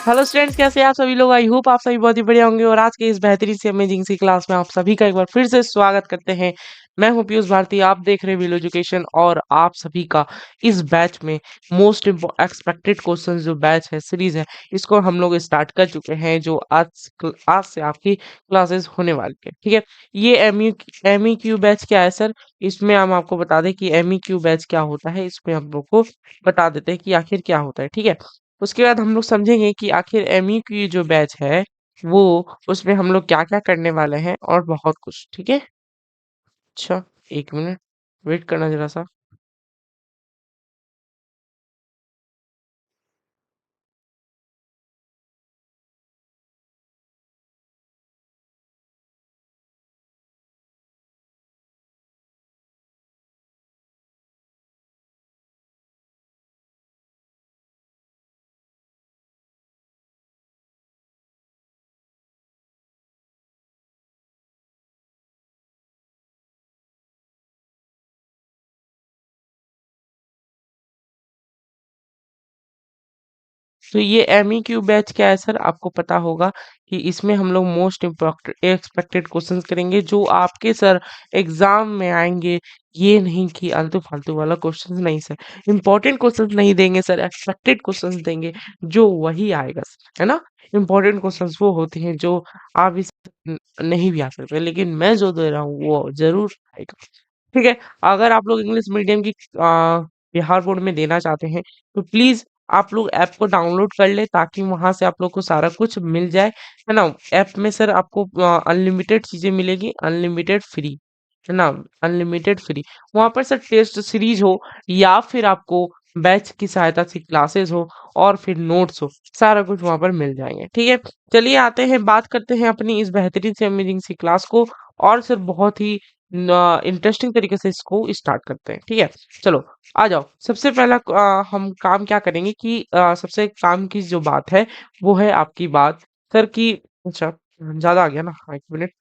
Hello students, कैसे हैं आप सभी लोग। आई होप आप सभी बहुत ही बढ़िया होंगे और आज के इस बेहतरीन सी अमेजिंग सी क्लास में आप सभी का एक बार फिर से स्वागत करते हैं। मैं हूं पीयूष भारती, आप देख रहे हैं विलो एजुकेशन और आप सभी का इस बैच में मोस्ट एक्सपेक्टेड क्वेश्चंस जो बैच है, सीरीज है, इसको हम लोग स्टार्ट कर चुके हैं। जो आज से आपकी क्लासेस होने वाली है, ठीक है। ये एमईक्यू बैच क्या है सर? इसमें हम आपको बता दें कि एमईक्यू बैच क्या होता है। इसमें हम लोग को बता देते हैं कि आखिर क्या होता है, ठीक है। उसके बाद हम लोग समझेंगे कि आखिर एमयू की जो बैच है वो उसमें हम लोग क्या-क्या करने वाले हैं और बहुत कुछ, ठीक है? अच्छा, 1 मिनट वेट करना ज़रा-सा। तो ये एमईक्यू बैच क्या है सर? आपको पता होगा कि इसमें हम लोग मोस्ट एक्सपेक्टेड क्वेश्चंस करेंगे जो आपके सर एग्जाम में आएंगे। ये नहीं कि आलतू-फालतू वाला क्वेश्चंस नहीं सर, इंपॉर्टेंट क्वेश्चंस नहीं देंगे सर, एक्सपेक्टेड क्वेश्चंस देंगे जो वही आएगा सर, है ना। इंपॉर्टेंट क्वेश्चंस वो होते हैं जो आप इस नहीं भी आ सकते, लेकिन मैं जो दे रहा हूँ वो जरूर आएगा, ठीक है। अगर आप लोग इंग्लिश मीडियम की बिहार बोर्ड में देना चाहते हैं तो प्लीज आप लोग ऐप को डाउनलोड कर ले ताकि वहां से आप लोग को सारा कुछ मिल जाए, है ना। ऐप में सर आपको अनलिमिटेड चीजें मिलेगी, अनलिमिटेड फ्री, है ना, अनलिमिटेड फ्री। वहां पर सर टेस्ट सीरीज हो या फिर आपको बैच की सहायता से क्लासेस हो और फिर नोट्स हो, सारा कुछ वहां पर मिल जाएंगे, ठीक है। चलिए आते हैं, बात करते हैं अपनी इस बेहतरीन से अमेजिंग सी क्लास को और सर बहुत ही इंटरेस्टिंग तरीके से इसको स्टार्ट करते हैं, ठीक है। चलो आ जाओ। सबसे पहला हम काम क्या करेंगे कि सबसे काम की जो बात है वो है आपकी बात सर की। अच्छा, ज्यादा आ गया ना, हाँ, 1 मिनट।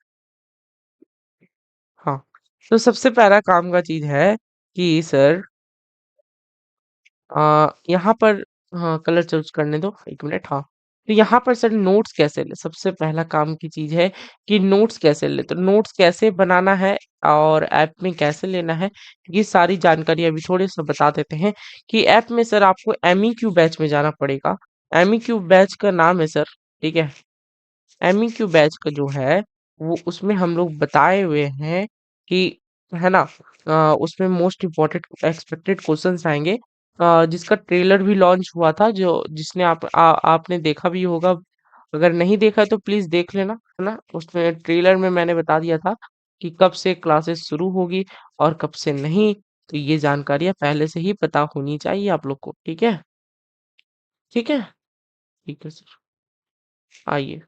हाँ, तो सबसे पहला काम का चीज है कि सर यहाँ पर, हाँ, कलर चूज करने दो, 1 मिनट। हाँ, तो यहाँ पर सर नोट्स कैसे ले, सबसे पहला काम की चीज है कि नोट्स कैसे ले। तो नोट्स कैसे बनाना है और ऐप में कैसे लेना है, ये सारी जानकारी अभी थोड़ी सा बता देते हैं। कि ऐप में सर आपको एमईक्यू बैच में जाना पड़ेगा। एमईक्यू बैच का नाम है सर, ठीक है। एमईक्यू बैच का जो है वो उसमें हम लोग बताए हुए हैं कि, है ना, उसमें मोस्ट इम्पोर्टेंट एक्सपेक्टेड क्वेश्चंस आएंगे। जिसका ट्रेलर भी लॉन्च हुआ था, जो जिसने आपने देखा भी होगा। अगर नहीं देखा है तो प्लीज देख लेना, है ना। उसमें ट्रेलर में मैंने बता दिया था कि कब से क्लासेस शुरू होगी और कब से नहीं। तो ये जानकारियां पहले से ही पता होनी चाहिए आप लोग को, ठीक है। ठीक है, ठीक है सर, आइए।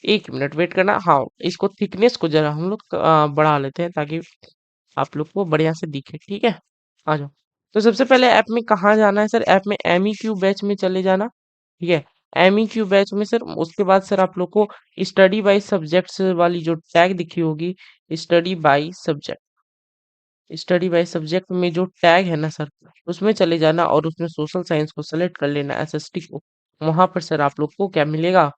1 मिनट वेट करना। हाँ, इसको थिकनेस को जरा हम लोग बढ़ा लेते हैं ताकि आप लोग को बढ़िया से दिखे, ठीक है। आ जाओ। तो सबसे पहले ऐप में कहाँ जाना है सर? ऐप में एमईक्यू बैच में चले जाना, ठीक है। एमईक्यू बैच में सर उसके बाद सर आप लोग को स्टडी बाय सब्जेक्ट्स वाली जो टैग दिखी होगी, study by subject, study by subject में जो टैग है ना सर, उसमें चले जाना और उसमें सोशल साइंस को सेलेक्ट कर लेना, एसएसटी को। वहां पर सर आप लोग को क्या मिलेगा?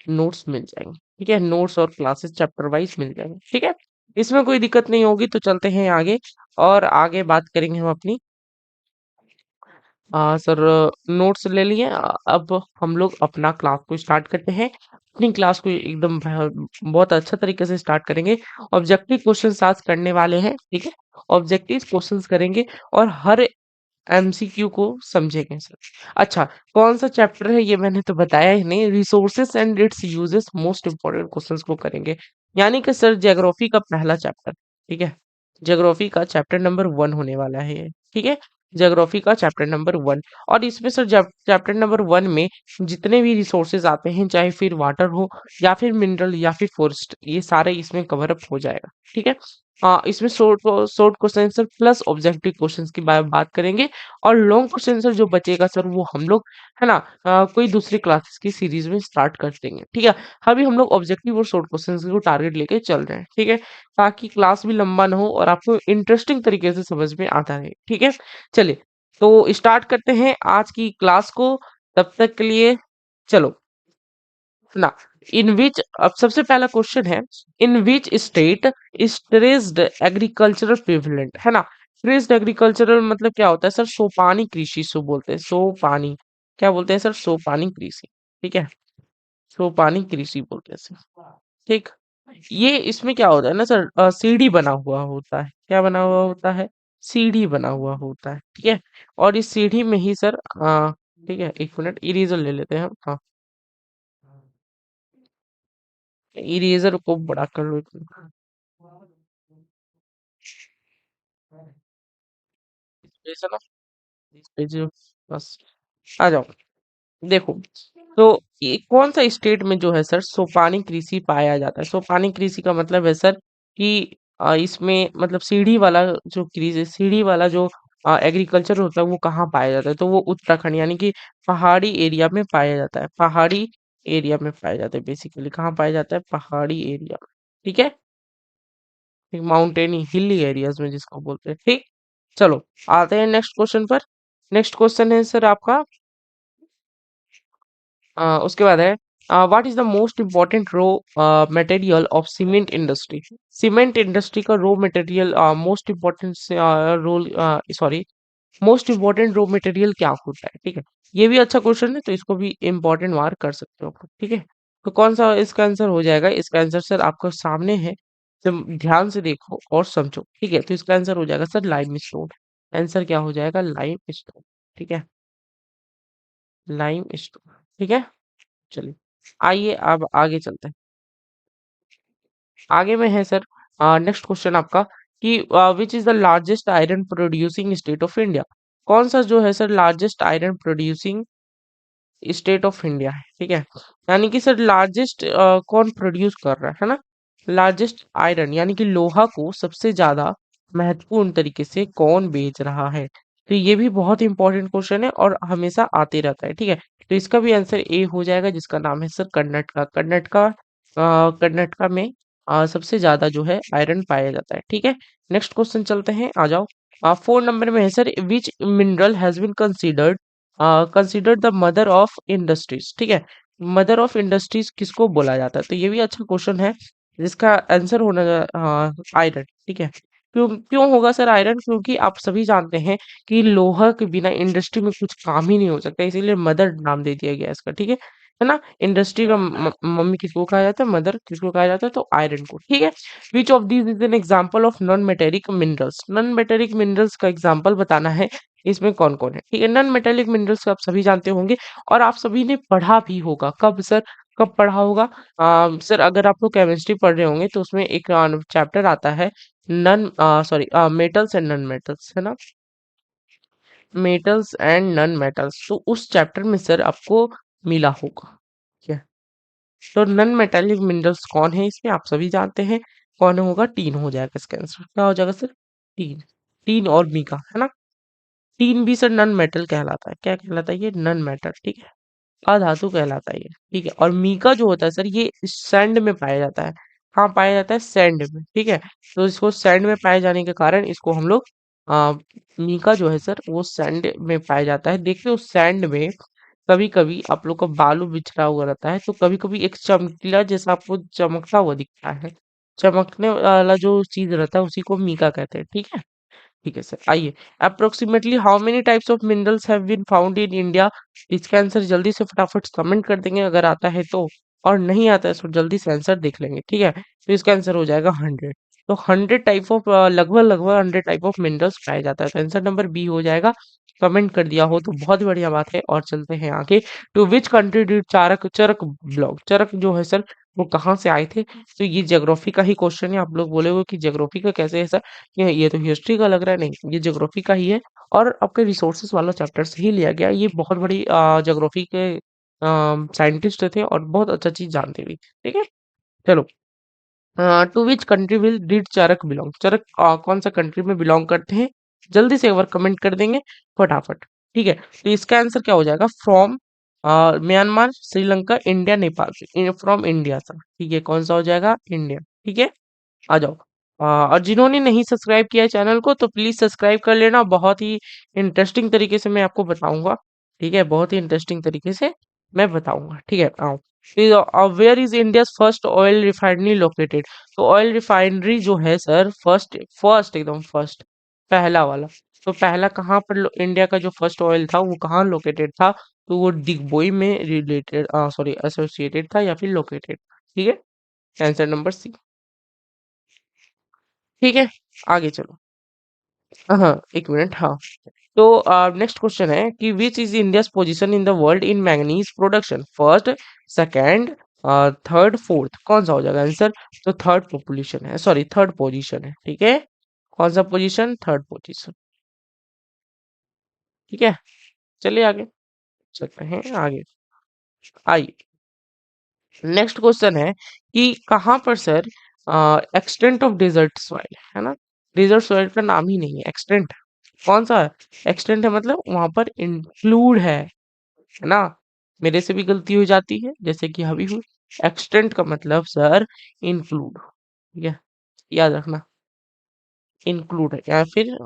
नोट्स मिल जाएंगे, ठीक है। नोट्स और क्लासेस चैप्टर वाइज मिल जाएंगे, ठीक है। इसमें कोई दिक्कत नहीं होगी। तो चलते हैं आगे और आगे बात करेंगे हम अपनी। सर नोट्स ले लिए, अब हम लोग अपना क्लास को स्टार्ट करते हैं। अपनी क्लास को एकदम बहुत अच्छा तरीके से स्टार्ट करेंगे। ऑब्जेक्टिव क्वेश्चन आज करने वाले हैं, ठीक है। ऑब्जेक्टिव क्वेश्चंस करेंगे और हर एमसीक्यू को समझेंगे सर। अच्छा, कौन सा चैप्टर है ये मैंने तो बताया ही नहीं। Resources and it's uses most important questions को करेंगे। यानी कि सर ज्योग्राफी का पहला चैप्टर, ठीक है। ज्योग्राफी का चैप्टर नंबर 1 होने वाला है ये, ठीक है। ज्योग्राफी का चैप्टर नंबर 1। और इसमें सर चैप्टर नंबर 1 में जितने भी रिसोर्सेज आते हैं, चाहे फिर वाटर हो या फिर मिनरल या फिर फॉरेस्ट, ये सारे इसमें कवर अप हो जाएगा, ठीक है। इसमें short short question answer plus objective questions की बात करेंगे। और लॉन्ग क्वेश्चन आंसर जो बचेगा सर वो हम लोग, है ना, कोई दूसरी क्लासेस की सीरीज में स्टार्ट कर देंगे, ठीक है। अभी हम लोग ऑब्जेक्टिव और शॉर्ट क्वेश्चंस को टारगेट लेके चल रहे हैं, ठीक है, ताकि क्लास भी लंबा ना हो और आपको इंटरेस्टिंग तरीके से समझ में आता रहे, ठीक है। चलिए, तो स्टार्ट करते हैं आज की क्लास को। तब तक के लिए चलो ना। इन विच, अब सबसे पहला क्वेश्चन है, in which state is terraced agricultural prevalent, है ना। ट्रेस्ड एग्रीकल्चरल मतलब क्या होता है सर, सोपानी कृषि सो बोलते हैं, सोपानी, क्या बोलते हैं सर, सोपानी कृषि, ठीक है, सोपानी कृषि बोलते हैं सर, ठीक। ये इसमें क्या होता है ना सर, सीढ़ी बना हुआ होता है, क्या बना हुआ होता है, सीढ़ी बना हुआ होता है, ठीक है। और इस सीढ़ी में ही सर ठीक है, एक मिनट इरेजर ले लेते हैं हम, हाँ, इरेजर को बड़ा कर लो एक मिनट। इस पे से ना, इस पे जो, बस आ जाओ। देखो, तो ये कौन सा स्टेट में जो है सर सोपानी कृषि पाया जाता है, सोपानी कृषि का मतलब है सर कि इसमें मतलब सीढ़ी वाला जो कृषि, सीढ़ी वाला जो एग्रीकल्चर होता है वो कहाँ पाया जाता है, तो वो उत्तराखंड यानी कि पहाड़ी एरिया में पाया जाता है, पहाड़ी एरिया में पाया जाता है, बेसिकली कहाँ पाया जाता है, पहाड़ी एरिया में, ठीक है, माउंटेनी हिली एरियाज में जिसको बोलते हैं, ठीक। चलो आते हैं नेक्स्ट क्वेश्चन पर। नेक्स्ट क्वेश्चन है सर आपका, उसके बाद है, what is the most important raw material of cement industry, cement industry का raw material, most important role, sorry, most important raw material क्या होता है, ठीक है। ये भी अच्छा क्वेश्चन है, तो इसको भी इम्पोर्टेंट मार्क कर सकते हो आप, ठीक है। तो कौन सा इसका आंसर हो जाएगा, इसका आंसर सर आपका सामने है, तुम ध्यान से देखो और समझो, ठीक है। तो इसका आंसर हो जाएगा सर लाइम स्टोन, आंसर क्या हो जाएगा, लाइम स्टोन, ठीक है, लाइम स्टोन, ठीक है। चलिए आइए अब आगे चलते हैं। आगे में है सर, नेक्स्ट क्वेश्चन आपका कि which is the largest iron producing state of India, कौन सा जो है sir largest iron producing state of India है, ठीक है। यानी कि सर लार्जेस्ट कौन प्रोड्यूस कर रहा है ना, लार्जेस्ट आयरन यानी कि लोहा को सबसे ज्यादा महत्वपूर्ण तरीके से कौन बेच रहा है, तो ये भी बहुत इंपॉर्टेंट क्वेश्चन है और हमेशा आते रहता है, ठीक है। तो इसका भी आंसर ए हो जाएगा, जिसका नाम है सर कर्नाटका, कर्नाटका, कर्नाटका में सबसे ज्यादा जो है आयरन पाया जाता है, ठीक है। नेक्स्ट क्वेश्चन चलते हैं, आ जाओ। 4 नंबर में है sir, which mineral has been considered, considered the mother of industries, ठीक है। मदर ऑफ इंडस्ट्रीज किसको बोला जाता है, तो ये भी अच्छा क्वेश्चन है, जिसका आंसर होना आयरन, ठीक है। क्यों क्यों होगा सर आयरन, क्योंकि आप सभी जानते हैं कि लोहा के बिना इंडस्ट्री में कुछ काम ही नहीं हो सकता, इसीलिए मदर नाम दे दिया गया इसका, ठीक है ना। इंडस्ट्री का मम्मी किसको कहा जाता है, मदर किसको कहा जाता है, तो आयरन को, ठीक है। Which of these is an example of non metallic minerals, non metallic minerals का एग्जाम्पल बताना है, इसमें कौन कौन है, ठीक है। नॉन मेटेलिक मिनरल्स आप सभी जानते होंगे और आप सभी ने पढ़ा भी होगा, कब सर, कब पढ़ा होगा, सर अगर आप लोग केमिस्ट्री पढ़ रहे होंगे तो उसमें एक चैप्टर आता है, non sorry metals and non metals, है ना, मेटल्स एंड नॉन मेटल्स, तो उस चैप्टर में सर आपको मिला होगा, ठीक है। तो नॉन मेटेलिक मिनरल्स कौन है इसमें आप सभी जानते हैं, कौन होगा, टीन हो जाएगा इसका आंसर, क्या हो जाएगा सर, टीन, टीन और मीका, है ना। टीन भी सर नन मेटल कहलाता है, क्या कहलाता है ये, नन मेटल, ठीक है, अधातु कहलाता है ये, ठीक है। और मीका जो होता है सर ये सैंड में पाया जाता है, कहाँ पाया जाता है, सैंड में, ठीक है। तो इसको सैंड में पाए जाने के कारण इसको हम लोग आ, मीका जो है सर वो सैंड में पाया जाता है। देखिए उस सैंड में कभी कभी आप लोग का बालू बिछड़ा हुआ रहता है, तो कभी कभी एक चमकीला जैसा आपको चमकता हुआ दिखता है, चमकने वाला जो चीज रहता है उसी को मीका कहते हैं, ठीक है। ठीक है सर, आइए, approximately how many types of minerals have been found in India, इसका आंसर जल्दी से फटाफट कमेंट कर देंगे अगर आता है तो, और नहीं आता है तो जल्दी से आंसर देख लेंगे, ठीक है। तो इसका आंसर हो जाएगा 100, तो 100 टाइप ऑफ, लगभग लगभग 100 टाइप ऑफ मिनरल्स पाया जाता है, तो आंसर नंबर बी हो जाएगा। कमेंट कर दिया हो तो बहुत बढ़िया बात है, और चलते हैं आगे। टू विच कंट्री डिड चारक चरक ब्लॉक, चरक जो है सर वो कहाँ से आए थे, तो ये ज्योग्राफी का ही क्वेश्चन है, आप लोग बोले कि ज्योग्राफी का कैसे है सर, ये तो हिस्ट्री का लग रहा है, नहीं ये ज्योग्राफी का ही है, और आपके रिसोर्सेज वाला चैप्टर से ही लिया गया, ये बहुत बड़ी ज्योग्राफी के साइंटिस्ट थे और बहुत अच्छा चीज जानते भी, ठीक है। चलो, to which country will did चरक बिलोंग, चरक कौन सा कंट्री में बिलोंग करते हैं, जल्दी से एक बार कमेंट कर देंगे फटाफट, ठीक है। तो इसका आंसर क्या हो जाएगा, from Myanmar, Sri Lanka, India, Nepal, from India sir, ठीक है, कौन सा हो जाएगा, इंडिया, ठीक है। आ जाओ, और जिन्होंने नहीं सब्सक्राइब किया है चैनल को तो प्लीज सब्सक्राइब कर लेना, बहुत ही इंटरेस्टिंग तरीके से मैं आपको बताऊंगा, ठीक है, बहुत ही इंटरेस्टिंग तरीके से मैं बताऊंगा। ठीक है, आओ। Where is India first oil refinery located? तो ऑयल रिफाइनरी जो है सर, फर्स्ट फर्स्ट एकदम फर्स्ट, पहला वाला, तो पहला कहाँ पर इंडिया का जो फर्स्ट ऑयल था वो कहाँ लोकेटेड था? तो वो डिगबोई में रिलेटेड, सॉरी, एसोसिएटेड था या फिर लोकेटेड। ठीक है, आंसर नंबर सी। ठीक है, आगे चलो। हाँ, एक मिनट, हाँ। तो नेक्स्ट क्वेश्चन है कि which is India's position in the world in manganese production? First, second, third, fourth, कौन सा हो जाएगा आंसर? तो थर्ड पोजीशन है, सॉरी, थर्ड पोजीशन है। ठीक है, कौन सा पोजीशन? Third position. ठीक है, चलिए आगे चलते हैं आगे। आइए, नेक्स्ट क्वेश्चन है कि कहाँ पर sir extent of desert soil है ना? डेजर्ट सॉइल का नाम ही नहीं है, एक्सटेंट। कौन सा है? एक्सटेंट है मतलब वहां पर इंक्लूड है ना? मेरे से भी गलती हो जाती है जैसे कि अभी हुई। एक्सटेंट का मतलब सर इंक्लूड, ठीक है, याद रखना, इंक्लूड है। या फिर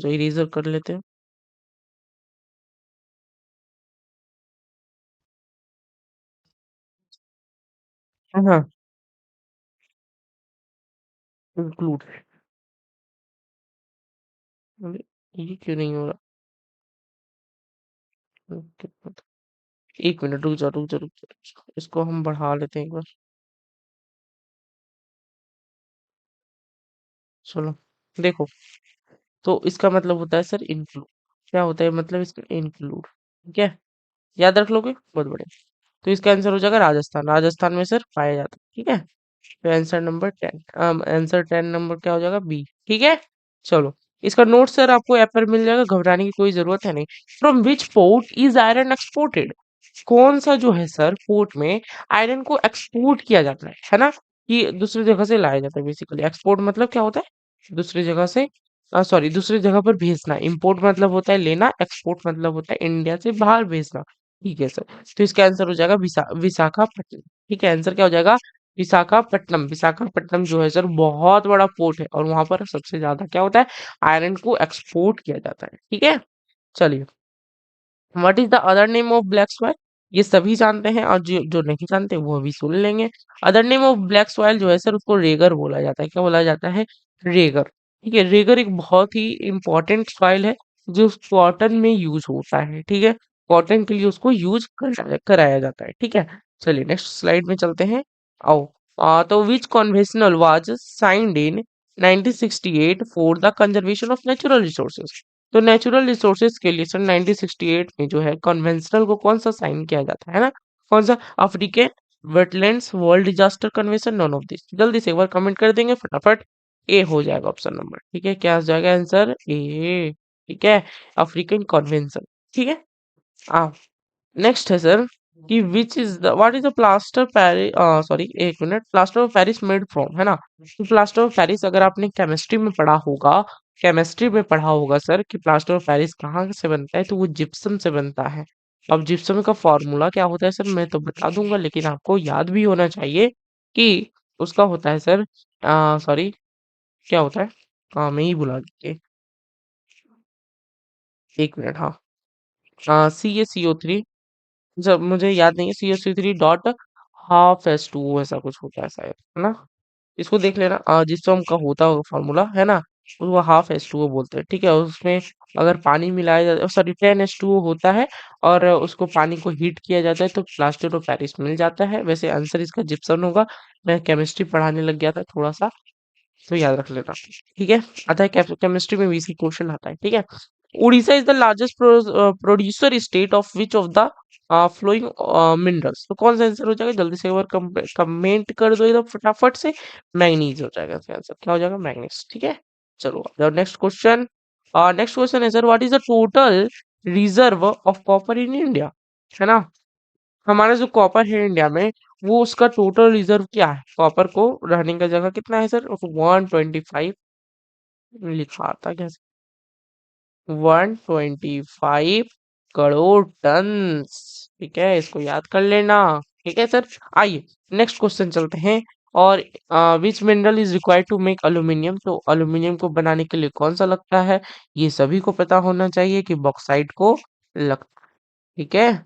इरेजर कर लेते हैं। हाँ, इंक्लूड है। अरे, ये क्यों नहीं हो रहा? एक मिनट, रुक जा रुक जा रुक जा, इसको हम बढ़ा लेते हैं एक बार। चलो, देखो, तो इसका मतलब होता है सर इंक्लूड। क्या होता है मतलब इसका? इंक्लूड। ठीक है, याद रख लोगे, बहुत बढ़िया। तो इसका आंसर हो जाएगा राजस्थान। राजस्थान में सर पाया जाता है। ठीक है, तो आंसर नंबर 10, आंसर 10 नंबर क्या हो जाएगा? बी। ठीक है, चलो, इसका नोट सर आपको ऐप पर मिल जाएगा, घबराने की कोई जरूरत है नहीं। From which port is iron exported? कौन सा जो है सर पोर्ट में आयरन को एक्सपोर्ट किया जाता है ना? कि दूसरी जगह से लाया जाता है। बेसिकली एक्सपोर्ट मतलब क्या होता है? दूसरी जगह से, सॉरी, दूसरी जगह पर भेजना। इंपोर्ट मतलब होता है लेना, एक्सपोर्ट मतलब होता है इंडिया से बाहर भेजना। ठीक है सर, तो इसका आंसर हो जाएगा विशाखापट्टनम। ठीक है, आंसर क्या हो जाएगा? विशाखापट्टनम। विशाखापट्टनम जो है सर बहुत बड़ा पोर्ट है और वहां पर सबसे ज्यादा क्या होता है? आयरन को एक्सपोर्ट किया जाता है। ठीक है, चलिए, what is the other name of black soil? ये सभी जानते हैं और जो जो नहीं जानते वो अभी सुन लेंगे। Other name of black soil जो है सर उसको रेगर बोला जाता है। क्या बोला जाता है? रेगर। ठीक है, रेगर एक बहुत ही इंपॉर्टेंट सॉइल है जो कॉटन में यूज होता है। ठीक है, कॉटन के लिए उसको यूज कराया जाता है। ठीक है, चलिए नेक्स्ट स्लाइड में चलते हैं। आओ। तो which conventional was signed in 1968 for the conservation of natural resources? तो नेचुरल रिसोर्सेज के लिए सन 1968 में जो है कन्वेंशनल को कौन सा साइन किया जाता है ना? कौन सा? African wetlands world disaster convention, none of this. जल्दी से एक बार कमेंट कर देंगे फटाफट। ए हो जाएगा ऑप्शन नंबर। ठीक है, क्या हो जाएगा आंसर? ए। ठीक है, अफ्रीकन कन्वेंशन। ठीक है, आ नेक्स्ट है सर कि which is the what is the plaster Paris, sorry, एक minute, plaster of Paris made from है ना? तो प्लास्टर ऑफ पेरिस अगर आपने केमिस्ट्री में पढ़ा होगा, केमिस्ट्री में पढ़ा होगा सर कि प्लास्टर ऑफ पेरिस कहाँ से बनता है, तो वो जिप्सम से बनता है। अब जिप्सम का फॉर्मूला क्या होता है सर, मैं तो बता दूंगा लेकिन आपको याद भी होना चाहिए कि उसका होता है सर, सॉरी, क्या होता है? मैं ही बुला लीजिए, एक मिनट, हाँ, CaCO3, जब मुझे याद नहीं है, CaCO3 डॉट हाफ H2O ऐसा कुछ होता है शायद, है ना? इसको देख लेना, जिसमें का होता होगा फॉर्मूला है ना, वो हाफ H2O बोलते हैं। ठीक है, उसमें अगर पानी मिलाया जाता, सॉरी, 10H2O होता है और उसको पानी को हीट किया जाता है तो प्लास्टर ऑफ पेरिस मिल जाता है। वैसे आंसर इसका जिप्सम होगा। मैं केमिस्ट्री पढ़ाने लग गया था थोड़ा सा, तो याद रख लेना। ठीक है, आता है केमिस्ट्री में भी इसी क्वेश्चन आता है। ठीक है, Orissa is the largest producer state of which of the flowing minerals? तो कौन सा आंसर हो जाएगा? जल्दी से एक बार कमेंट कर दो एकदम फटाफट से। मैग्नीज हो जाएगा इसका आंसर। क्या हो जाएगा? मैग्नीज। ठीक है, चलो नेक्स्ट क्वेश्चन। नेक्स्ट क्वेश्चन है sir, what is the total reserve of copper in India? है ना? हमारा जो कॉपर है इंडिया में, वो उसका टोटल रिजर्व क्या है? कॉपर को रहने का जगह कितना है सर? 125 लिखा था क्या? 125 करोड़ टन। ठीक है, इसको याद कर लेना। ठीक है सर, आइए नेक्स्ट क्वेश्चन चलते हैं। और which mineral is required to make aluminium? तो अल्यूमिनियम को बनाने के लिए कौन सा लगता है? ये सभी को पता होना चाहिए कि बॉक्साइट को लगता है। ठीक है,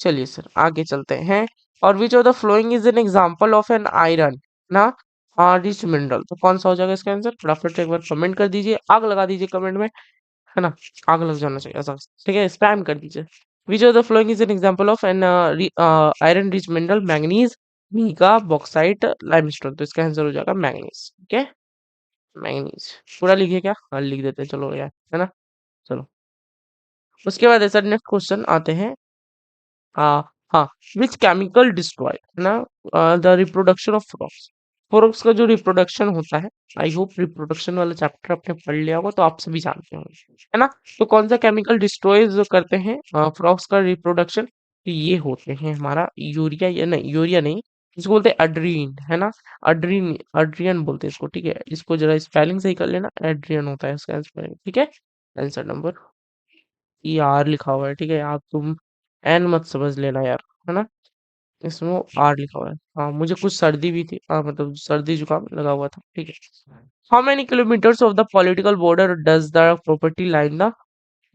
चलिए सर आगे चलते हैं। और विच of the following is an example of an iron ना रिच मिनरल, तो कौन सा हो जाएगा इसका आंसर? फटाफट से एक बार कमेंट कर दीजिए, आग लगा दीजिए कमेंट में, है ना? आग लग जाना चाहिए ऐसा, ठीक है, स्पैम कर दीजिए। Which of the following is an example of an iron rich mineral? Manganese, mica, bauxite, limestone, तो इसका आंसर हो जाएगा मैंगनीज। ठीक है, मैंगनीज। पूरा लिखिए क्या? हाँ लिख देते हैं, चलो यार, है ना? चलो, उसके बाद सर नेक्स्ट क्वेश्चन आते हैं। हाँ हाँ, विच केमिकल डिस्ट्रॉय ना the reproduction of frogs? Frogs का जो रिप्रोडक्शन होता है, आई होप रिप्रोडक्शन वाला चैप्टर आपने पढ़ लिया होगा, तो आप सभी जानते होंगे, है ना? तो कौन सा केमिकल डिस्ट्रॉय जो करते हैं फ्रॉग्स का रिप्रोडक्शन? तो ये होते हैं हमारा यूरिया, या नहीं यूरिया नहीं, इसको बोलते हैं अड्रीन, है ना? अड्रीन, अड्रियन बोलते हैं इसको, ठीक है? इसको जरा स्पेलिंग सही कर लेना, एड्रियन होता है इसका स्पेलिंग, ठीक है? आंसर नंबर ई आर लिखा हुआ है, ठीक है? आप तुम एन मत समझ लेना यार, है ना? इसमें आर लिखा हुआ है। हाँ, मुझे कुछ सर्दी भी थी, मतलब सर्दी जुकाम लगा हुआ था, ठीक है? How many kilometres of the political border does the property line the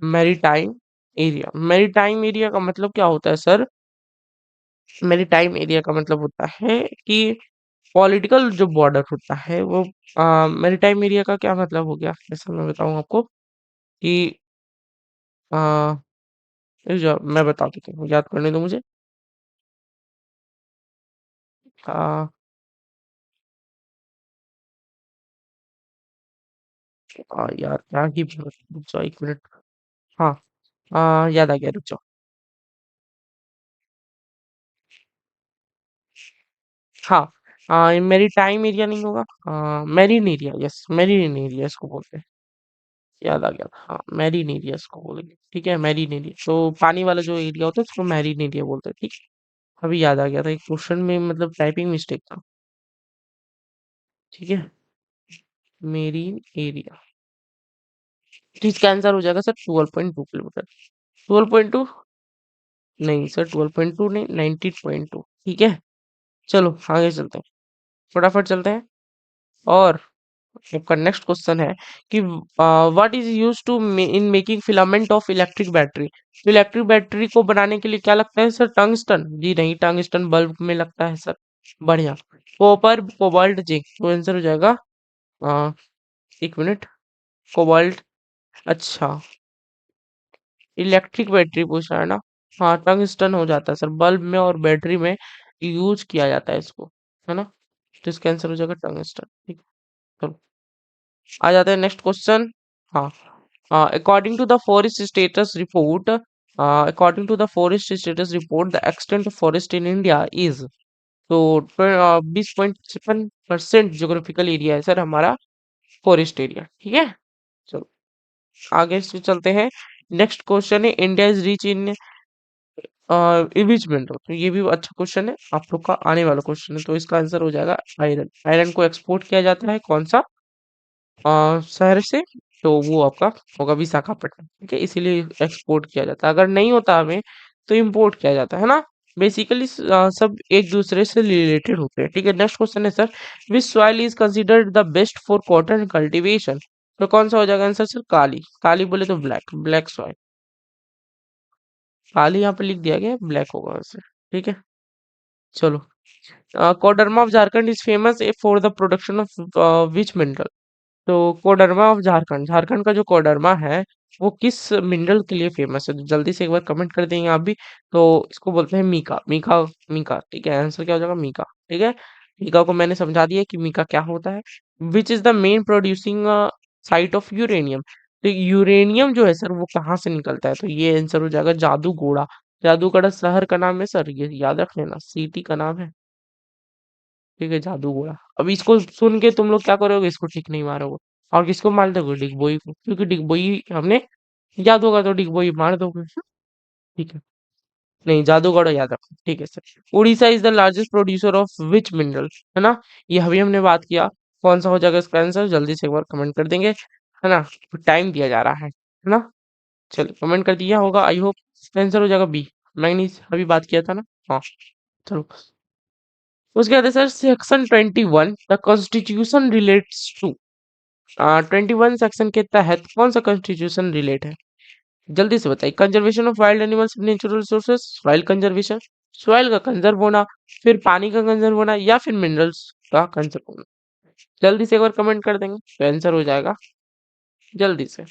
maritime area? Maritime area का मतलब क्या होता है सर? मैरीटाइम एरिया का मतलब होता है कि पॉलिटिकल जो बॉर्डर होता है वो, मैरीटाइम एरिया का क्या मतलब हो गया, ऐसा मैं बताऊं आपको कि आ, मैं बता देता हूँ, याद करने दो मुझे। आ, यार क्या ही, रुक जाओ एक मिनट। हाँ, याद आ गया, रुक जाओ। हाँ, ये मैरीटाइम एरिया नहीं होगा, marine area, yes marine area इसको बोलते हैं। याद आ गया, हाँ मैरीन एरिया इसको बोलेंगे, ठीक है? मैरीन एरिया, तो पानी वाला जो एरिया होता है उसको मैरीन एरिया बोलते हैं, ठीक है? अभी याद आ गया था, एक क्वेश्चन में मतलब टाइपिंग मिस्टेक था, ठीक है? मेरीन एरिया, तो इसका आंसर हो जाएगा सर 12.2 किलोमीटर। 12.2 नहीं सर, 12.2 नहीं, 19.2, ठीक है? चलो आगे चलते हैं, फटाफट चलते हैं। और आपका नेक्स्ट क्वेश्चन है कि what is use to in making filament of electric battery? तो इलेक्ट्रिक बैटरी को बनाने के लिए क्या लगता है सर? टंगस्टन? जी नहीं, टंगस्टन बल्ब में लगता है सर। बढ़िया। कॉपर, कोबाल्ट, जिंक, तो आंसर हो जाएगा आ, एक मिनट, कोबाल्ट। अच्छा, इलेक्ट्रिक बैटरी पूछा है ना? हाँ, टंगस्टन हो जाता है सर, बल्ब में और बैटरी में यूज किया जाता है इसको, है ना? तो इसका आंसर हो जाएगा टंगस्टन, ठीक है? चलो आ जाते हैं नेक्स्ट क्वेश्चन। हाँ, according to the forest status report, according to the forest status report, the extent of forest in India is, तो 20.7% जोग्राफिकल एरिया है सर हमारा फॉरेस्ट एरिया, ठीक है? चलो आगे से चलते हैं। नेक्स्ट क्वेश्चन है, India is rich in which mineral? तो ये भी अच्छा क्वेश्चन है, आप लोग का आने वाला क्वेश्चन है, तो इसका आंसर हो जाएगा आयरन। आयरन को एक्सपोर्ट किया जाता है कौन सा शहर से? तो वो आपका होगा विशाखापट्टनम, ठीक है? इसीलिए एक्सपोर्ट किया जाता है, अगर नहीं होता हमें तो इंपोर्ट किया जाता है ना? बेसिकली सब एक दूसरे से रिलेटेड होते हैं, ठीक है? नेक्स्ट क्वेश्चन है sir, which soil is considered the best for cotton cultivation? तो कौन सा हो जाएगा आंसर सर? काली, काली बोले तो ब्लैक, ब्लैक सॉइल। काली यहाँ पे लिख दिया गया, ब्लैक होगा आंसर, ठीक है? चलो, Koderma of Jharkhand is famous for the production of which mineral? तो कोडरमा ऑफ झारखंड, झारखंड का जो कोडरमा है वो किस मिनरल के लिए फेमस है? तो जल्दी से एक बार कमेंट कर देंगे आप भी। तो इसको बोलते हैं मीका, मीका, मीका, ठीक है? आंसर क्या हो जाएगा? मीका, ठीक है? मीका को मैंने समझा दिया कि मीका क्या होता है। Which is the main producing site of uranium? तो यूरेनियम जो है सर वो कहाँ से निकलता है? तो ये आंसर हो जाएगा जादूगोड़ा। जादूगढ़ शहर का नाम है सर, ये याद रख लेना, सिटी का नाम है, ठीक है? जादूगोड़ा। अब इसको सुन के तुम लोग क्या करोगे? इसको ठीक नहीं मारोगे, और किसको मार दोगे? डिगबोई को, क्योंकि डिगबोई हमने याद होगा तो डिगबोई मार दोगे, ठीक है? नहीं, जादूगढ़ याद रखो, ठीक है sir. Orissa is the largest producer of which mineral? है ना? ये अभी हमने बात किया, कौन सा हो जाएगा इसका आंसर? जल्दी से एक बार कमेंट कर देंगे, है ना? टाइम दिया जा रहा है ना? चलो कमेंट कर दिया होगा, आई होप। आंसर हो जाएगा बी, मैंगनीज, अभी बात किया था ना? हाँ, चलो। उसके बाद है sir section 21, the constitution relates to, 21 section के तहत कौन सा कॉन्स्टिट्यूशन रिलेट है? जल्दी से बताइए, conservation of wild animals natural resources, soil conservation, soil का कंजर्व होना, फिर पानी का कंजर्व होना, या फिर मिनरल्स का कंजर्व होना। जल्दी से एक बार कमेंट कर देंगे तो आंसर हो जाएगा जल्दी से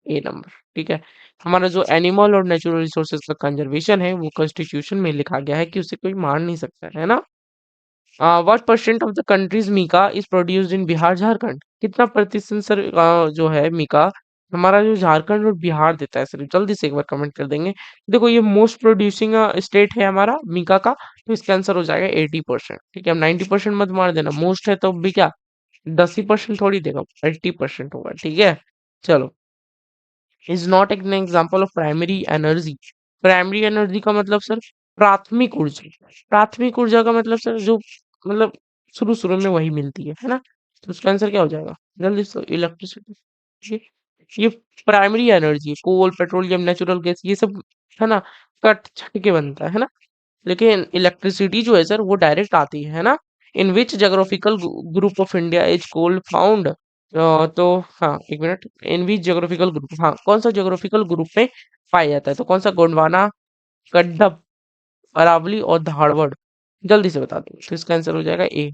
ए नंबर। ठीक है, हमारा जो एनिमल और नेचुरल रिसोर्सेज का कंजर्वेशन है वो कॉन्स्टिट्यूशन में लिखा गया है कि उसे कोई मार नहीं सकता है ना। What percent of the country's mica is produced in Bihar Jharkhand, कितना प्रतिशत सर जो है मीका हमारा जो झारखंड और बिहार देता है सर, जल्दी से एक बार कमेंट कर देंगे। देखो ये मोस्ट प्रोड्यूसिंग स्टेट है हमारा मीका का, तो इसका आंसर हो जाएगा 80%। ठीक है, अब 90% मत मार देना, मोस्ट है तो भी क्या 10% थोड़ी देगा, 80% होगा। ठीक है, चलो। Is not an example of primary energy, primary energy का मतलब सर प्राथमिक ऊर्जा, प्राथमिक ऊर्जा का मतलब सर जो मतलब शुरू शुरू में वही मिलती है ना। तो उसका आंसर क्या हो जाएगा जल्दी से, इलेक्ट्रिसिटी। ये primary energy, coal petroleum natural gas ये सब है ना, कट छट के बनता है ना। लेकिन इलेक्ट्रिसिटी जो है सर वो डायरेक्ट आती है ना। In which geographical group of India is coal found, तो हाँ एक minute, in which geographical group, हाँ कौन सा जोग्राफिकल ग्रुप में पाया जाता है, तो कौन सा, गोंडवाना, गड्ढप, अरावली और धारवाड़। जल्दी से बता दो, तो इसका आंसर हो जाएगा ए,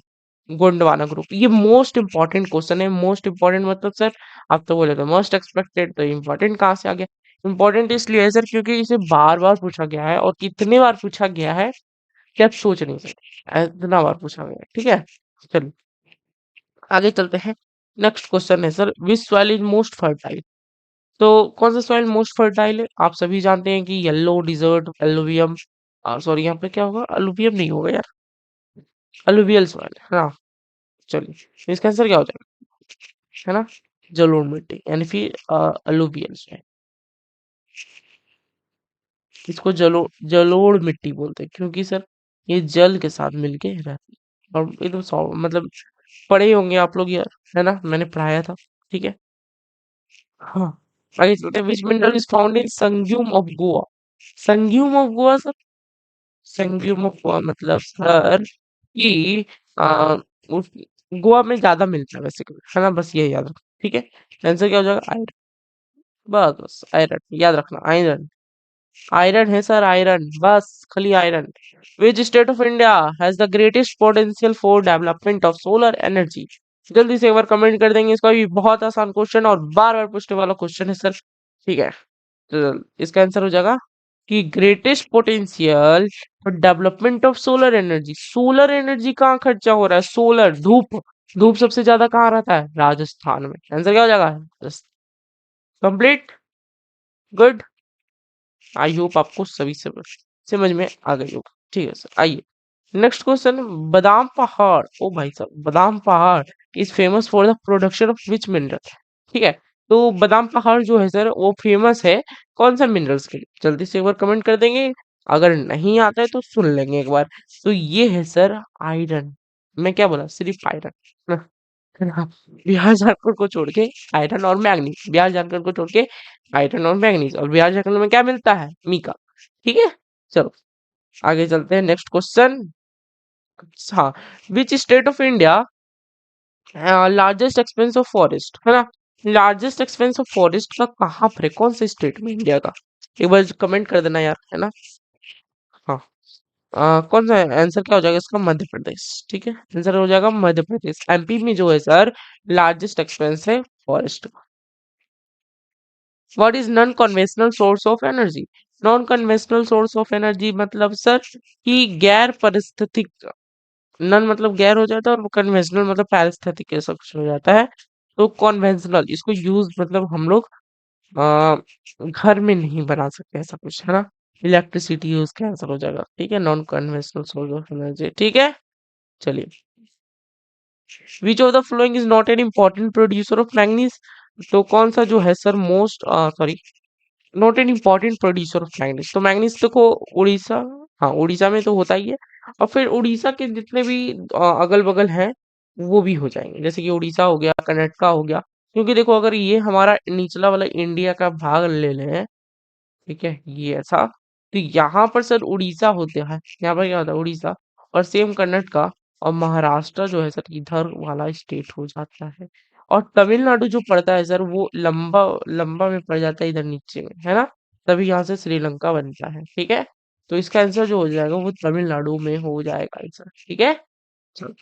गोंडवाना ग्रुप। ये मोस्ट इंपॉर्टेंट क्वेश्चन है, मोस्ट इंपॉर्टेंट मतलब सर आप तो बोले थे मोस्ट एक्सपेक्टेड, तो इम्पोर्टेंट कहाँ से आ गया। इम्पोर्टेंट इसलिए है सर क्योंकि इसे बार बार पूछा गया है, और कितने बार पूछा गया है कि आप सोच नहीं सकते, इतना बार पूछा गया है। ठीक है, चलिए आगे चलते हैं। नेक्स्ट क्वेश्चन है sir, which soil is most fertile, तो कौन सा सॉइल मोस्ट फर्टाइल है। आप सभी जानते हैं कि येलो डिजर्ट, एलुवियम, सॉरी यहाँ पे क्या होगा, अलुवियम नहीं होगा यार, अलुवियल सॉइल, हाँ। चलिए इसका आंसर क्या हो जाएगा, है ना, जलोढ़ मिट्टी, यानी फिर अलुवियल सॉइल। इसको जलोढ़ मिट्टी बोलते हैं क्योंकि सर ये जल के साथ मिलके रहती है। और एकदम मतलब पढ़े ही होंगे आप लोग यार, है ना, मैंने पढ़ाया था। ठीक है, हाँ। आगे चलते हैं, विच mineral is found in Sangam of Goa, Sangam of Goa sir, Sangam of Goa मतलब सर कि आ, उस गोवा में ज्यादा मिलता है वैसे, है ना, बस ये याद रखो। ठीक है, आंसर क्या हो जाएगा, आयरन, बस बस आयरन याद रखना, आयरन, आयरन है सर, आयरन, बस खाली iron. Which state of India has the greatest potential for development of solar energy, जल्दी से एक बार कमेंट कर देंगे, इसका भी बहुत आसान क्वेश्चन और बार बार पूछने वाला क्वेश्चन है सर। ठीक है, तो इसका आंसर हो जाएगा कि greatest potential for development of solar energy, solar energy कहाँ खर्चा हो रहा है, सोलर धूप, धूप सबसे ज्यादा कहाँ रहता है, राजस्थान में। आंसर क्या हो जाएगा, कंप्लीट, गुड। आई होप आपको सभी समझ में आ गई होगा। ठीक है सर, आइए नेक्स्ट क्वेश्चन। बादाम पहाड़, ओ भाई साहब, बादाम पहाड़ is famous for the production of which mineral. ठीक है, तो बादाम पहाड़ जो है सर वो फेमस है कौन सा मिनरल्स के लिए, जल्दी से एक बार कमेंट कर देंगे। अगर नहीं आता है तो सुन लेंगे एक बार। तो ये है सर आयरन, मैं क्या बोला, सिर्फ आयरन। हाँ, बिहार झारखंड को छोड़ के आयरन और मैग्नीज, बिहार झारखंड को छोड़ के आयरन और मैग्नीज, और बिहार झारखंड में क्या मिलता है, मीका। ठीक है, चलो आगे चलते हैं, नेक्स्ट क्वेश्चन। हाँ, which state of India largest expense of forest, है ना, लार्जेस्ट एक्सपेंस ऑफ फॉरेस्ट का कहाँ पर है, कौन से स्टेट में इंडिया का, एक बार कमेंट कर देना यार, है ना। हाँ, कौन सा आंसर क्या हो जाएगा इसका, मध्य प्रदेश। ठीक है, आंसर हो जाएगा मध्य प्रदेश, एमपी में जो है सर लार्जेस्ट एक्सपेंस है forest. What is non conventional source of energy, non conventional source of energy मतलब सर कि गैर पारिस्थितिक, नॉन मतलब गैर हो जाता है और कन्वेंशनल मतलब पारिस्थितिक ऐसा कुछ हो जाता है। तो कन्वेंशनल इसको यूज मतलब हम लोग आ, घर में नहीं बना सकते ऐसा कुछ, है ना, इलेक्ट्रिसिटी यूज कैंसिल हो जाएगा। ठीक है, non conventional source of energy. ठीक है, चलिए, विच of the following is not an important producer of manganese, तो कौन सा जो है sir most, sorry, not an important producer of manganese, तो मैंगनीज देखो उड़ीसा, हाँ उड़ीसा में तो होता ही है, और फिर उड़ीसा के जितने भी अगल बगल हैं वो भी हो जाएंगे, जैसे कि उड़ीसा हो गया, कर्नाटका हो गया। क्योंकि देखो अगर ये हमारा निचला वाला इंडिया का भाग ले लें, ठीक है, ये ऐसा, तो यहाँ पर सर उड़ीसा होते हैं, यहाँ पर क्या होता है उड़ीसा, और सेम कर्नाटका और महाराष्ट्र जो है सर इधर वाला स्टेट हो जाता है। और तमिलनाडु जो पड़ता है सर वो लंबा लंबा में पड़ जाता है इधर नीचे में, है ना। तभी यहाँ से श्रीलंका बनता है, ठीक है। तो इसका आंसर जो हो जाएगा वो तमिलनाडु में हो जाएगा आंसर, ठीक है। चलो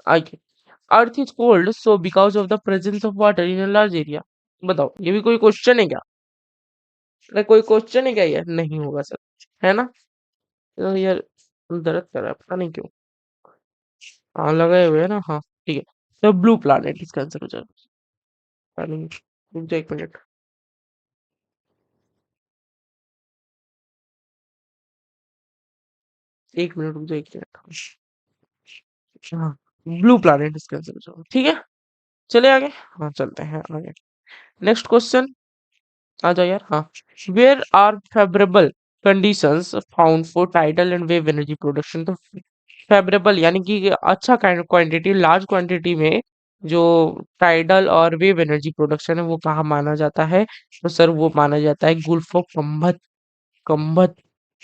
आगे। Earth is cold so because of the presence of water in a large area. बताओ ये भी कोई क्वेश्चन है क्या? अरे कोई क्वेश्चन है क्या यार? नहीं होगा सर, है ना? तो यार दर्द कर रहा है पता नहीं क्यों। हाँ लगाए हुए है ना, हाँ ठीक है। तो ब्लू प्लैनेट इसका आंसर हो जाएगा। पता नहीं, रुक जा 1 मिनट। 1 मिनट रुक जा, 1 मिनट। हाँ, ब्लू प्लैनेट इसका आंसर हो जाएगा, ठीक है। चले आगे। हाँ चलते हैं आगे। Next question. आ जाओ यार, हाँ। Where are favourable conditions found for tidal and wave energy production. तो फेवरेबल यानी कि अच्छा काइंड क्वांटिटी, लार्ज क्वांटिटी में जो टाइडल और वेव एनर्जी प्रोडक्शन है वो कहाँ माना जाता है? तो सर वो माना जाता है गुल्फ ऑफ कंबत। कंबत।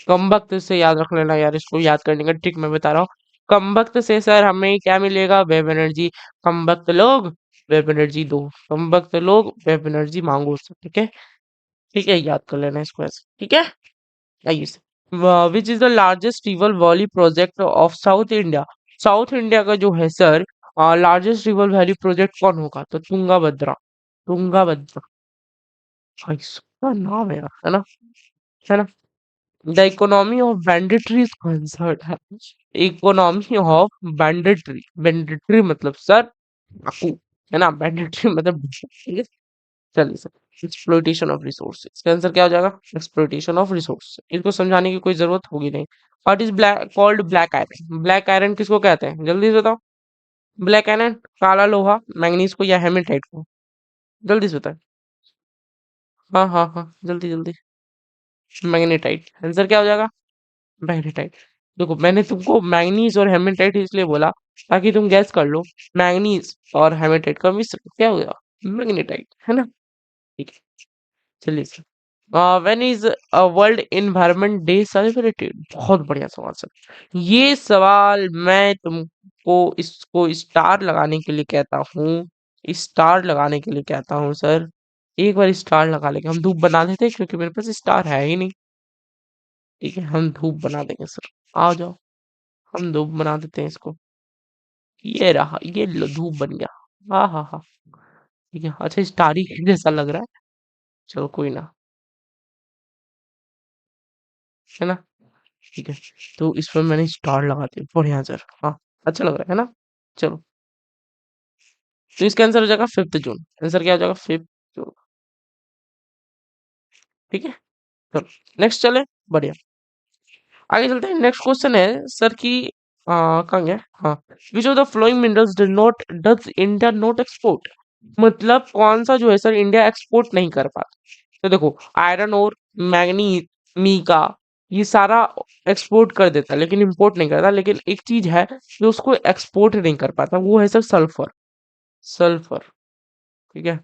कंबक्त से याद रख लेना यार, इसको याद करने का ट्रिक मैं बता रहा हूँ। कंबक्त से सर हमें क्या मिलेगा? Wave energy. कंबक्त लोग वेव एनर्जी दो, कंबक्त लोग वेव एनर्जी मांगो सर, ठीक है। ठीक है, याद कर लेना इसको ऐसे, ठीक है। आइए विच is the largest river valley project of south India. South India का जो है sir largest river valley project कौन होगा? तो तुंगाभद्रा। तुंगाभद्रा, भाई इसका नाम है यार, है ना? है ना? The economy of banditry is concert है। इकोनॉमी ऑफ बैंडिटरी, बैंडिटरी मतलब सर डाकू, है ना? बैंडिटरी मतलब ठीक है। चलिए सर, एक्सप्लोइटेशन ऑफ रिसोर्सेज, इसका आंसर क्या हो जाएगा? Exploitation of resource. इसको समझाने की कोई जरूरत होगी नहीं। What is black called black iron? Black iron किसको कहते हैं? जल्दी से बताओ। ब्लैक आयरन काला लोहा, मैंगनीज को या हेमेटाइट को? जल्दी से बताओ। हाँ हाँ हाँ, जल्दी जल्दी। मैग्नेटाइट आंसर क्या हो जाएगा? मैग्नेटाइट। देखो मैंने तुमको मैंगनीज और हेमेटाइट इसलिए बोला ताकि तुम गैस कर लो। मैंगनीज और हेमेटाइट का मिश्रण क्या हो गया? मैग्नेटाइट, है ना? ठीक है। चलिए sir, when is world environment day celebrated? बहुत बढ़िया सवाल सर। ये सवाल मैं तुमको इसको स्टार लगाने के लिए कहता हूँ। स्टार लगाने के लिए कहता हूँ सर। एक बार स्टार लगा लेंगे, हम धूप बना देते हैं क्योंकि मेरे पास स्टार है ही नहीं। ठीक है, हम धूप बना देंगे सर। आ जाओ, हम धूप बना देते हैं इसको। ये रहा, ये लो धूप बन गया। हाँ हाँ हाँ। ठीक है, अच्छा स्टार ही जैसा लग रहा है। चलो कोई ना, है ना? ठीक है, तो इस पर मैंने स्टार लगा दिया, बढ़िया सर, हाँ। अच्छा लग रहा है ना? चलो, तो इसका आंसर हो जाएगा 5 जून। आंसर क्या हो जाएगा? 5 जून। ठीक है, चलो नेक्स्ट चले। बढ़िया, आगे चलते हैं। नेक्स्ट क्वेश्चन है सर की कहाँ गया? हाँ, विच of the flowing minerals does India not export? मतलब कौन सा जो है सर इंडिया एक्सपोर्ट नहीं कर पाता? तो देखो, आयरन और मैग्नीज, मीका, ये सारा एक्सपोर्ट कर देता है लेकिन इंपोर्ट नहीं करता। लेकिन एक चीज है जो उसको एक्सपोर्ट नहीं कर पाता, वो है सर सल्फर। सल्फर, ठीक है।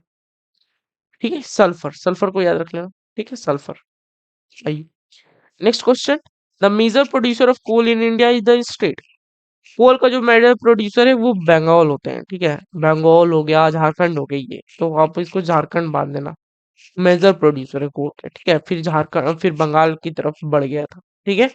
ठीक है, सल्फर, सल्फर को याद रख लेना। ठीक है, सल्फर। आइए next question. The major producer of coal in India is the state. Coal का जो मेजर प्रोड्यूसर है वो बंगाल होते हैं, ठीक है। बंगाल हो गया, झारखंड हो गई, ये तो आप इसको झारखंड बांध देना। मेजर प्रोड्यूसर है कोल का, ठीक है। फिर झारखंड, फिर बंगाल की तरफ बढ़ गया था, ठीक है।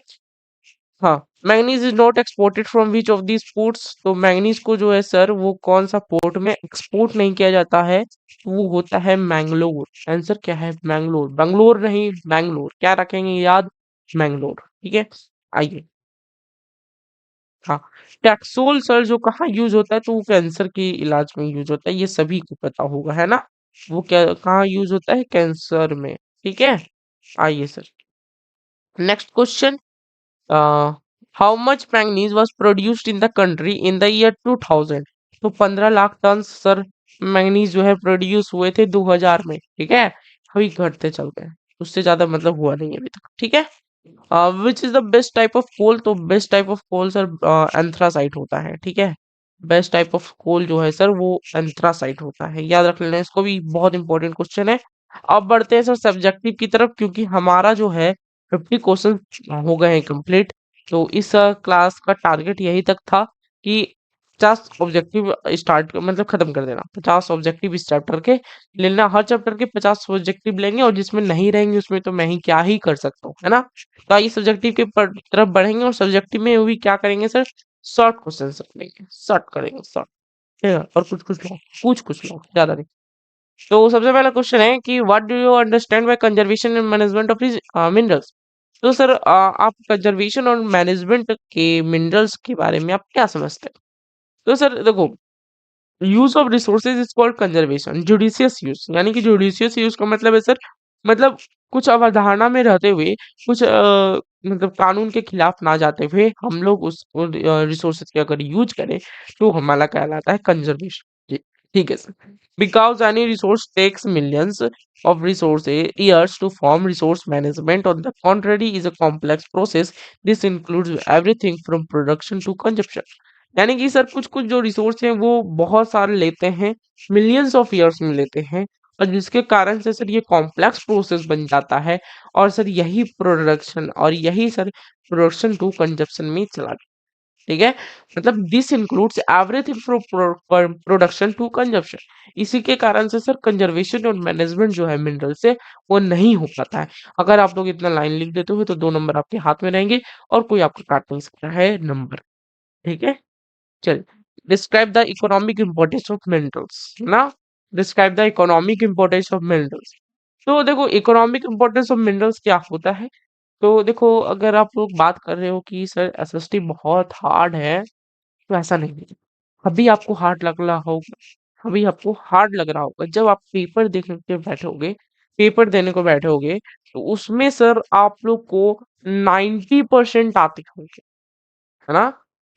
हाँ, manganese is not exported from which of these ports. तो मैंगनीज को जो है सर वो कौन सा पोर्ट में एक्सपोर्ट नहीं किया जाता है? वो होता है मैंगलोर। आंसर क्या है? मैंगलोर। बंगलोर नहीं, मैंगलोर। क्या रखेंगे याद? मैंगलोर, ठीक है। आइए, हाँ। टैक्सोल सर जो कहाँ यूज होता है? तो वो कैंसर के इलाज में यूज होता है, ये सभी को पता होगा, है ना? वो क्या कहाँ यूज होता है? कैंसर में, ठीक है। आइए sir, next question. How much manganese was produced in the country in the year 2000? तो 15 लाख टन सर मैंगनीज जो है प्रोड्यूस हुए थे 2000 में, ठीक है। अभी घटते चल रहे हैं, उससे ज्यादा मतलब हुआ नहीं अभी तक, ठीक है। Which is the best type of coal? तो best type of coal sir anthracite होता है, ठीक है। बेस्ट टाइप ऑफ कोल जो है सर वो एंथ्रासाइट होता है, याद रख लेना इसको भी, बहुत इंपॉर्टेंट क्वेश्चन है। अब बढ़ते हैं सर सब्जेक्टिव की तरफ, क्योंकि हमारा जो है 50 क्वेश्चन हो गए हैं कंप्लीट। तो इस क्लास का टारगेट यही तक था कि 50 ऑब्जेक्टिव स्टार्ट मतलब खत्म कर देना। 50 ऑब्जेक्टिव इस चैप्टर के लेना, हर चैप्टर के 50 ऑब्जेक्टिव लेंगे और जिसमें नहीं रहेंगे उसमें तो मैं ही क्या ही कर सकता हूँ, है ना? तो आइए सब्जेक्टिव के तरफ बढ़ेंगे और सब्जेक्टिव में भी क्या करेंगे सर, शॉर्ट क्वेश्चन लेंगे, शॉर्ट करेंगे, शॉर्ट, ठीक है? और कुछ कुछ लॉन्ग, कुछ कुछ लॉन्ग, ज्यादा नहीं। तो सबसे पहला क्वेश्चन है कि what do you understand bye conservation and management of minerals? तो सर आप कंजर्वेशन और मैनेजमेंट के मिनरल्स के बारे में आप क्या समझते हैं? तो सर देखो, use of resources is called conservation, judicious use, यानी कि जुडिशियस यूज का मतलब है सर, मतलब कुछ अवधारणा में रहते हुए, कुछ मतलब कानून के खिलाफ ना जाते हुए हम लोग उस रिसोर्सेज के अगर यूज करें तो हमारा कहलाता है कंजर्वेशन। जी, ठीक है sir. Because any resource takes millions of resources years to form, resource management on the contrary is a complex process. This includes everything from production to consumption. यानी कि सर कुछ कुछ जो रिसोर्स हैं वो बहुत सारे लेते हैं, मिलियंस ऑफ ईयर्स में लेते हैं, और जिसके कारण से सर ये कॉम्प्लेक्स प्रोसेस बन जाता है, और सर यही प्रोडक्शन और यही सर प्रोडक्शन टू कंजप्शन में चला, ठीक है? मतलब this includes everything from production to consumption. इसी के कारण से सर कंजर्वेशन और मैनेजमेंट जो है मिनरल से वो नहीं हो पाता है। अगर आप लोग इतना लाइन लिख देते हो तो 2 नंबर आपके हाथ में रहेंगे और कोई आपको काट नहीं सकता है नंबर, ठीक है? चलिए, describe the economic importance of minerals, ना? Describe the economic importance of minerals. तो देखो इकोनॉमिक इम्पोर्टेंस ऑफ मिनरल्स क्या होता है? तो देखो अगर आप लोग बात कर रहे हो कि सर एसएसटी बहुत हार्ड है, तो ऐसा नहीं है। अभी आपको हार्ड लग रहा होगा, अभी आपको हार्ड लग रहा होगा, जब आप पेपर देखने के बैठोगे, पेपर देने को बैठोगे, तो उसमें सर आप लोग को 90% आते होंगे, है ना?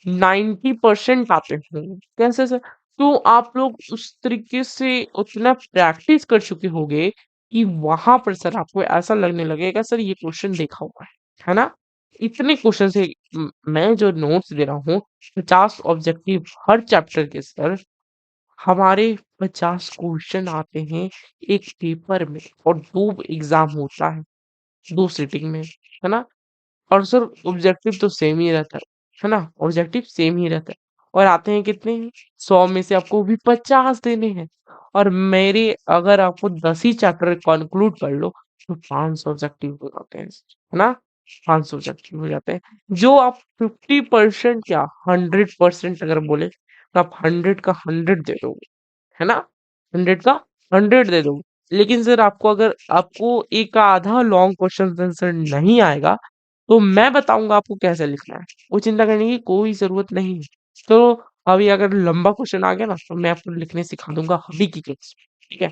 90% आते होंगे। कैसे सर? तो आप लोग उस तरीके से उतना प्रैक्टिस कर चुके होंगे कि वहां पर सर आपको ऐसा लगने लगेगा सर ये क्वेश्चन देखा हुआ है ना? इतने क्वेश्चन से मैं जो नोट्स दे रहा हूँ, 50 ऑब्जेक्टिव हर चैप्टर के सर, हमारे 50 क्वेश्चन आते हैं एक पेपर में, और 2 एग्जाम होता है 2 सिटिंग में, है ना? और सर ऑब्जेक्टिव तो सेम ही रहता है ना? ऑब्जेक्टिव सेम ही रहता है, और आते हैं कितने? 100 में से आपको भी 50 देने हैं, और मेरे अगर आपको 10 ही चैप्टर कंक्लूड कर लो तो 500 ऑब्जेक्टिव हो जाते हैं, है ना? 500 ऑब्जेक्टिव हो जाते हैं, जो आप 50% क्या 100% अगर बोले तो आप 100 का 100 दे दोगे, है ना? 100 का 100 दे दोगे। लेकिन सर आपको अगर आपको एक आधा लॉन्ग क्वेश्चन आंसर नहीं आएगा, तो मैं बताऊंगा आपको कैसे लिखना है, वो चिंता करने की कोई जरूरत नहीं है। तो अभी अगर लंबा क्वेश्चन आ गया ना तो मैं आपको लिखने सिखा दूंगा अभी की क्लास में, ठीक है?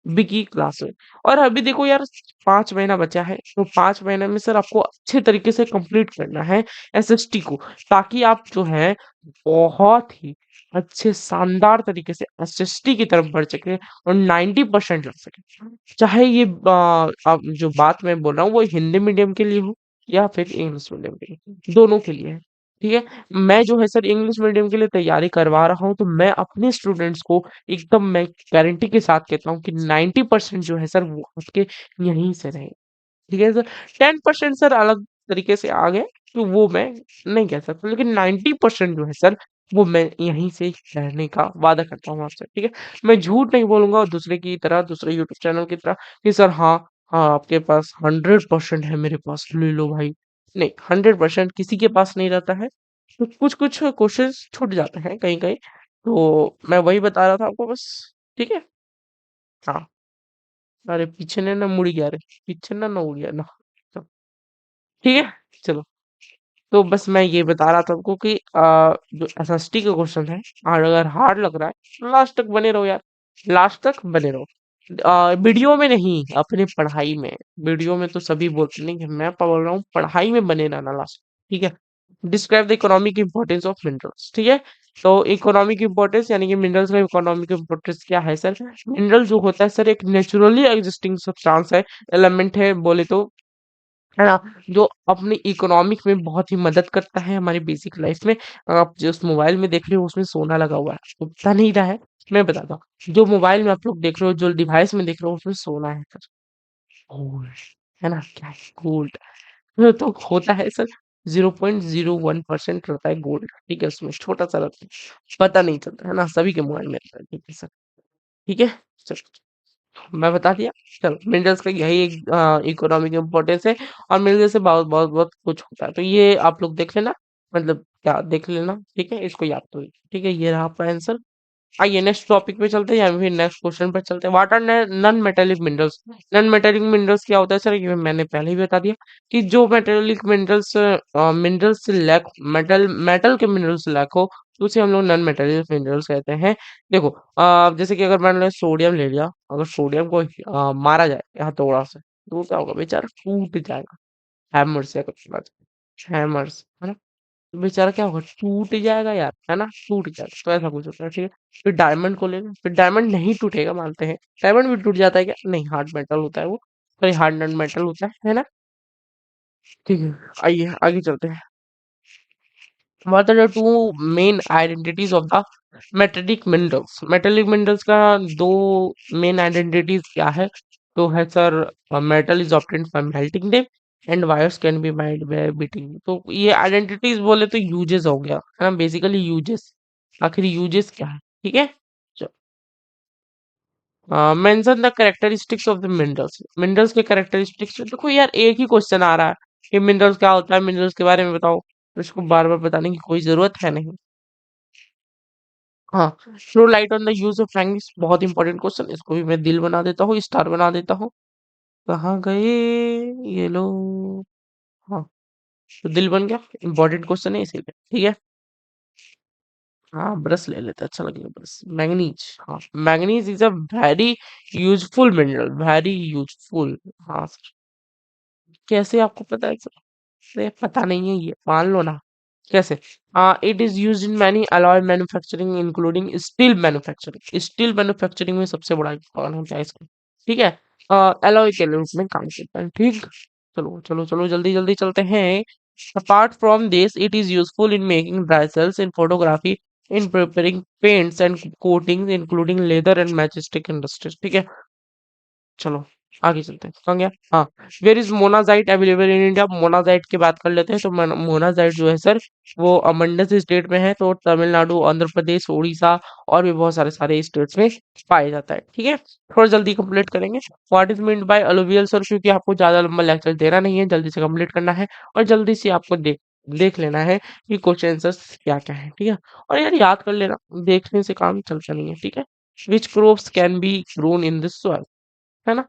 अभी की क्लास में। और अभी देखो यार, 5 महीना बचा है, तो 5 महीने में सर आपको अच्छे तरीके से कंप्लीट करना है एसएसटी को, ताकि आप जो है बहुत ही अच्छे शानदार तरीके से एसएसटी की तरफ बढ़ सके और 90% ला सके। चाहे ये अब जो बात मैं बोल रहा हूँ वो हिंदी मीडियम के लिए हो या फिर इंग्लिश मीडियम के लिए, दोनों के लिए है, ठीक है? मैं जो है सर इंग्लिश मीडियम के लिए तैयारी करवा रहा हूँ, तो मैं अपने स्टूडेंट्स को एकदम मैं गारंटी के साथ कहता हूँ कि 90% जो है सर वो आपके यहीं से रहे, ठीक है सर? 10% सर अलग तरीके से आ गए, तो वो मैं नहीं कह सकता, लेकिन 90% जो है सर वो मैं यहीं से रहने का वादा करता हूँ आपसे, ठीक है? मैं झूठ नहीं बोलूंगा दूसरे की तरह, दूसरे यूट्यूब चैनल की तरह कि सर हाँ, हाँ आपके पास 100% है, मेरे पास ले लो भाई। नहीं, 100% किसी के पास नहीं रहता है, तो कुछ कुछ क्वेश्चन छूट जाते हैं कहीं कहीं, तो मैं वही बता रहा था आपको बस, ठीक है? हाँ, अरे पीछे ने ना मुड़ गया, रे पीछे ना उड़ गया ना, ठीक है? चलो, तो बस मैं ये बता रहा था आपको कि जो एसएसटी का क्वेश्चन है, और अगर हार्ड लग रहा है, लास्ट तक बने रहो यार, लास्ट तक बने रहो। वीडियो में नहीं, अपनी पढ़ाई में। वीडियो में तो सभी बोलते नहीं, मैं बोल रहा हूँ पढ़ाई में बने रहना लास्ट, ठीक है? Describe the economic importance of minerals, ठीक है? तो इकोनॉमिक इंपॉर्टेंस यानी कि मिनरल्स का इकोनॉमिक इंपॉर्टेंस क्या है सर? मिनरल जो होता है सर एक नेचुरली एग्जिस्टिंग सब्सटेंस है, एलिमेंट है बोले तो, है ना? जो अपनी इकोनॉमिक में बहुत ही मदद करता है हमारी बेसिक लाइफ में। आप जिस मोबाइल में देख रहे हो उसमें सोना लगा हुआ है, आपको पता नहीं रहा है, मैं बताता हूँ। जो मोबाइल में आप लोग देख रहे हो, जो डिवाइस में देख रहे हो उसमें सोना है सर, गोल्ड, है ना? क्या है? गोल्ड। तो होता है सर, 0.01% रहता है गोल्ड, ठीक है, उसमें छोटा सा रहता है, पता नहीं चलता है ना, सभी के मोबाइल में रहता है, ठीक है सर, ठीक है। चलो मैं बता दिया। चलो मिनरल्स का यही एक इकोनॉमिक इम्पोर्टेंस है, और मिनरल्स से बहुत बहुत बहुत कुछ होता है, तो ये आप लोग देख लेना, मतलब क्या देख लेना, ठीक है, इसको याद तो, ठीक है, ये रहा आपका आंसर। आइए नेक्स्ट टॉपिक पे चलते हैं, या फिर नेक्स्ट क्वेश्चन पे चलते हैं। What are non metallic minerals? Non metallic minerals क्या होता है सर, ये मैंने पहले ही बता दिया कि जो metallic minerals minerals lack, metal के मिनरल्स लैक हो, तो उसे हम लोग नॉन मेटेलिक मिनरल्स कहते हैं। देखो जैसे कि अगर मान लो सोडियम ले लिया, अगर सोडियम को मारा जाए हथौड़ा से, तो वो क्या होगा बेचारा, टूट जाएगा, हैमर से अगर सुना जाए, हैमर्स है ना, तो बेचारा क्या होगा, टूट जाएगा यार, है ना, टूट जाएगा, तो ऐसा कुछ होता है, ठीक है। फिर डायमंड को ले लो, फिर डायमंड नहीं टूटेगा मानते हैं, डायमंड भी टूट जाता है क्या, नहीं, हार्ड मेटल होता है वो, सॉरी हार्ड नॉन मेटल होता है ना, ठीक है। आइए आगे चलते हैं। What are the two main identities of the metallic minerals? Metallic minerals का दो main identities क्या है, तो है sir, metal is obtained by melting them and wires can be made by beating, तो ये identities बोले तो uses हो गया है ना, basically uses, आखिर uses क्या है, ठीक है। Mention the characteristics of the minerals, minerals के कैरेक्टरिस्टिक्स, देखो यार एक ही क्वेश्चन आ रहा है कि मिनरल्स क्या होता है, मिनरल्स के बारे में बताओ, तो इसको बार बार बताने की कोई जरूरत है नहीं। हाँ, throw light on the use of language, बहुत इंपॉर्टेंट क्वेश्चन, इसको भी मैं दिल बना देता हूँ, स्टार बना देता हूँ। कहाँ गए ये लोग, हाँ, तो दिल बन गया, इंपॉर्टेंट क्वेश्चन है इसीलिए, ठीक है। हाँ ब्रश ले लेते हैं, अच्छा लगेगा ब्रश। मैंगनीज, हाँ, manganese is a very useful mineral, very useful. हाँ सर, कैसे आपको पता है सर, अरे पता नहीं है ये, मान लो ना, कैसे, it is use in many alloy manufacturing including steel manufacturing, steel manufacturing में सबसे बड़ा काम होता है इसका, ठीक है, अलॉय के रूप में काम करता है, ठीक। चलो चलो चलो जल्दी जल्दी चलते हैं। Apart from this it is useful in making dry cells, in photography, in preparing paints and coatings including leather and matchstick industries, ठीक है। चलो आगे चलते हैं, कहाँ गया, हाँ, where is monazite available in India, monazite की बात कर लेते हैं, तो मोनाजाइट जो है सर, वो मंडस स्टेट में है, तो तमिलनाडु, आंध्र प्रदेश, उड़ीसा और भी बहुत सारे सारे स्टेट्स में पाया जाता है, ठीक है। थोड़ा जल्दी कंप्लीट करेंगे। What is mean by alluvial sir, क्योंकि आपको ज्यादा लंबा लेक्चर देना नहीं है, जल्दी से कंप्लीट करना है, और जल्दी से आपको देख देख लेना है कि क्वेश्चन आंसर्स क्या क्या है, ठीक है। और यार याद कर लेना, देखने से काम चलता नहीं है, ठीक है। Which crops can be grown in this soil, है ना,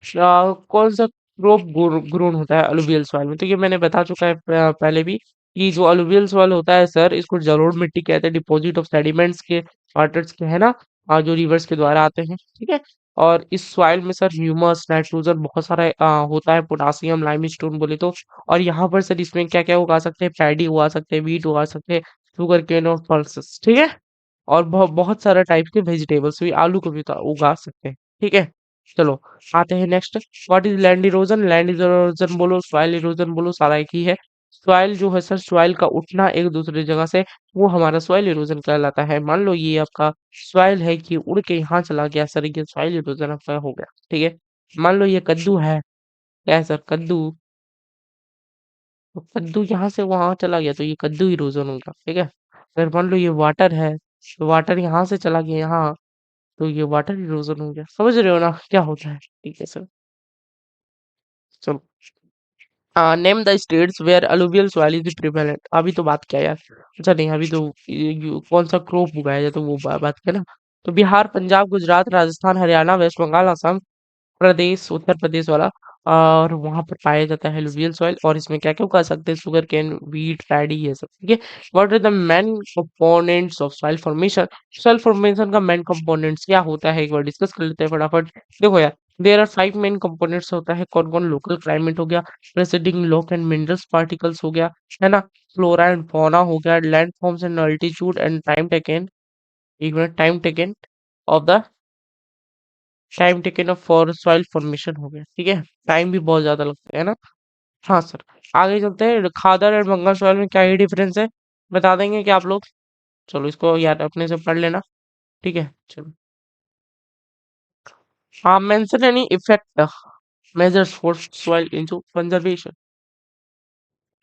कौन सा क्रॉप ग्रोन होता है अलुवियल सॉइल में, तो ये मैंने बता चुका है पहले भी, कि जो अलुवियल सॉइल होता है सर, इसको जलोढ़ मिट्टी कहते हैं, डिपॉजिट ऑफ सेडिमेंट्स के, वाटर्स के, है ना, जो रिवर्स के द्वारा आते हैं, ठीक है। और इस सॉइल में सर ह्यूमस, नाइट्रोजन बहुत सारा होता है, पोटासियम, लाइमस्टोन बोले तो, और यहाँ पर सर इसमें क्या क्या उगा सकते हैं, पैडी उगा सकते हैं, वीट उगा सकते हैं, शुगर केन और पल्सेस, ठीक है। और बहुत सारा टाइप के वेजिटेबल्स भी, आलू को भी उगा सकते हैं, ठीक है। चलो आते हैं next. What is land erosion, land erosion बोलो, सॉइल इरोजन बोलो, सारा एक ही है। सॉइल जो है सर, सॉइल का उठना एक दूसरी जगह से, वो हमारा सॉइल इरोजन कहलाता है। मान लो ये आपका सॉइल है कि उड़ के यहाँ चला गया सर, ये सॉइल इरोजन आपका हो गया, ठीक है। मान लो ये कद्दू है, क्या है सर, कद्दू, तो कद्दू यहाँ से वहां चला गया, तो ये कद्दू इरोजन होगा, ठीक है। अगर मान लो ये वाटर है, तो वाटर यहाँ से चला गया यहाँ, तो ये वाटर इरोजन हो गया, समझ रहे हो ना क्या होता है, ठीक है सर। चलो name the states where alluvial soil is prevalent, अभी तो बात किया यार, अच्छा नहीं, अभी तो कौन सा क्रॉप उगाया जाए, तो वो बात किया ना। तो बिहार, पंजाब, गुजरात, राजस्थान, हरियाणा, वेस्ट बंगाल, असम प्रदेश, उत्तर प्रदेश वाला, और वहां पर पाया जाता है एलुवियल सॉइल, और इसमें क्या क्या उगा सकते हैं, शुगर केन, व्हीट, पैडी, ये सब, ठीक है। What are the main components of soil formation, soil formation का मेन कंपोनेंट्स क्या होता है, एक बार डिस्कस कर लेते हैं फटाफट। देखो यार, देयर आर 5 मेन कंपोनेंट्स होता है, कौन कौन, लोकल क्लाइमेट हो गया, presiding lock and minerals particles हो गया, है ना, फ्लोरा एंड फौना हो गया, land forms and altitude and time taken, एक minute, time taken of the, time taken of for soil formation हो गया, ठीक है, टाइम भी बहुत ज्यादा लगता है ना। हाँ सर, आगे चलते हैं, खादर और बंगाल सॉइल में क्या ही डिफरेंस है, बता देंगे क्या आप लोग, चलो इसको यार अपने से पढ़ लेना, ठीक है। चलो हाँ, mention any effect measures for soil into conservation,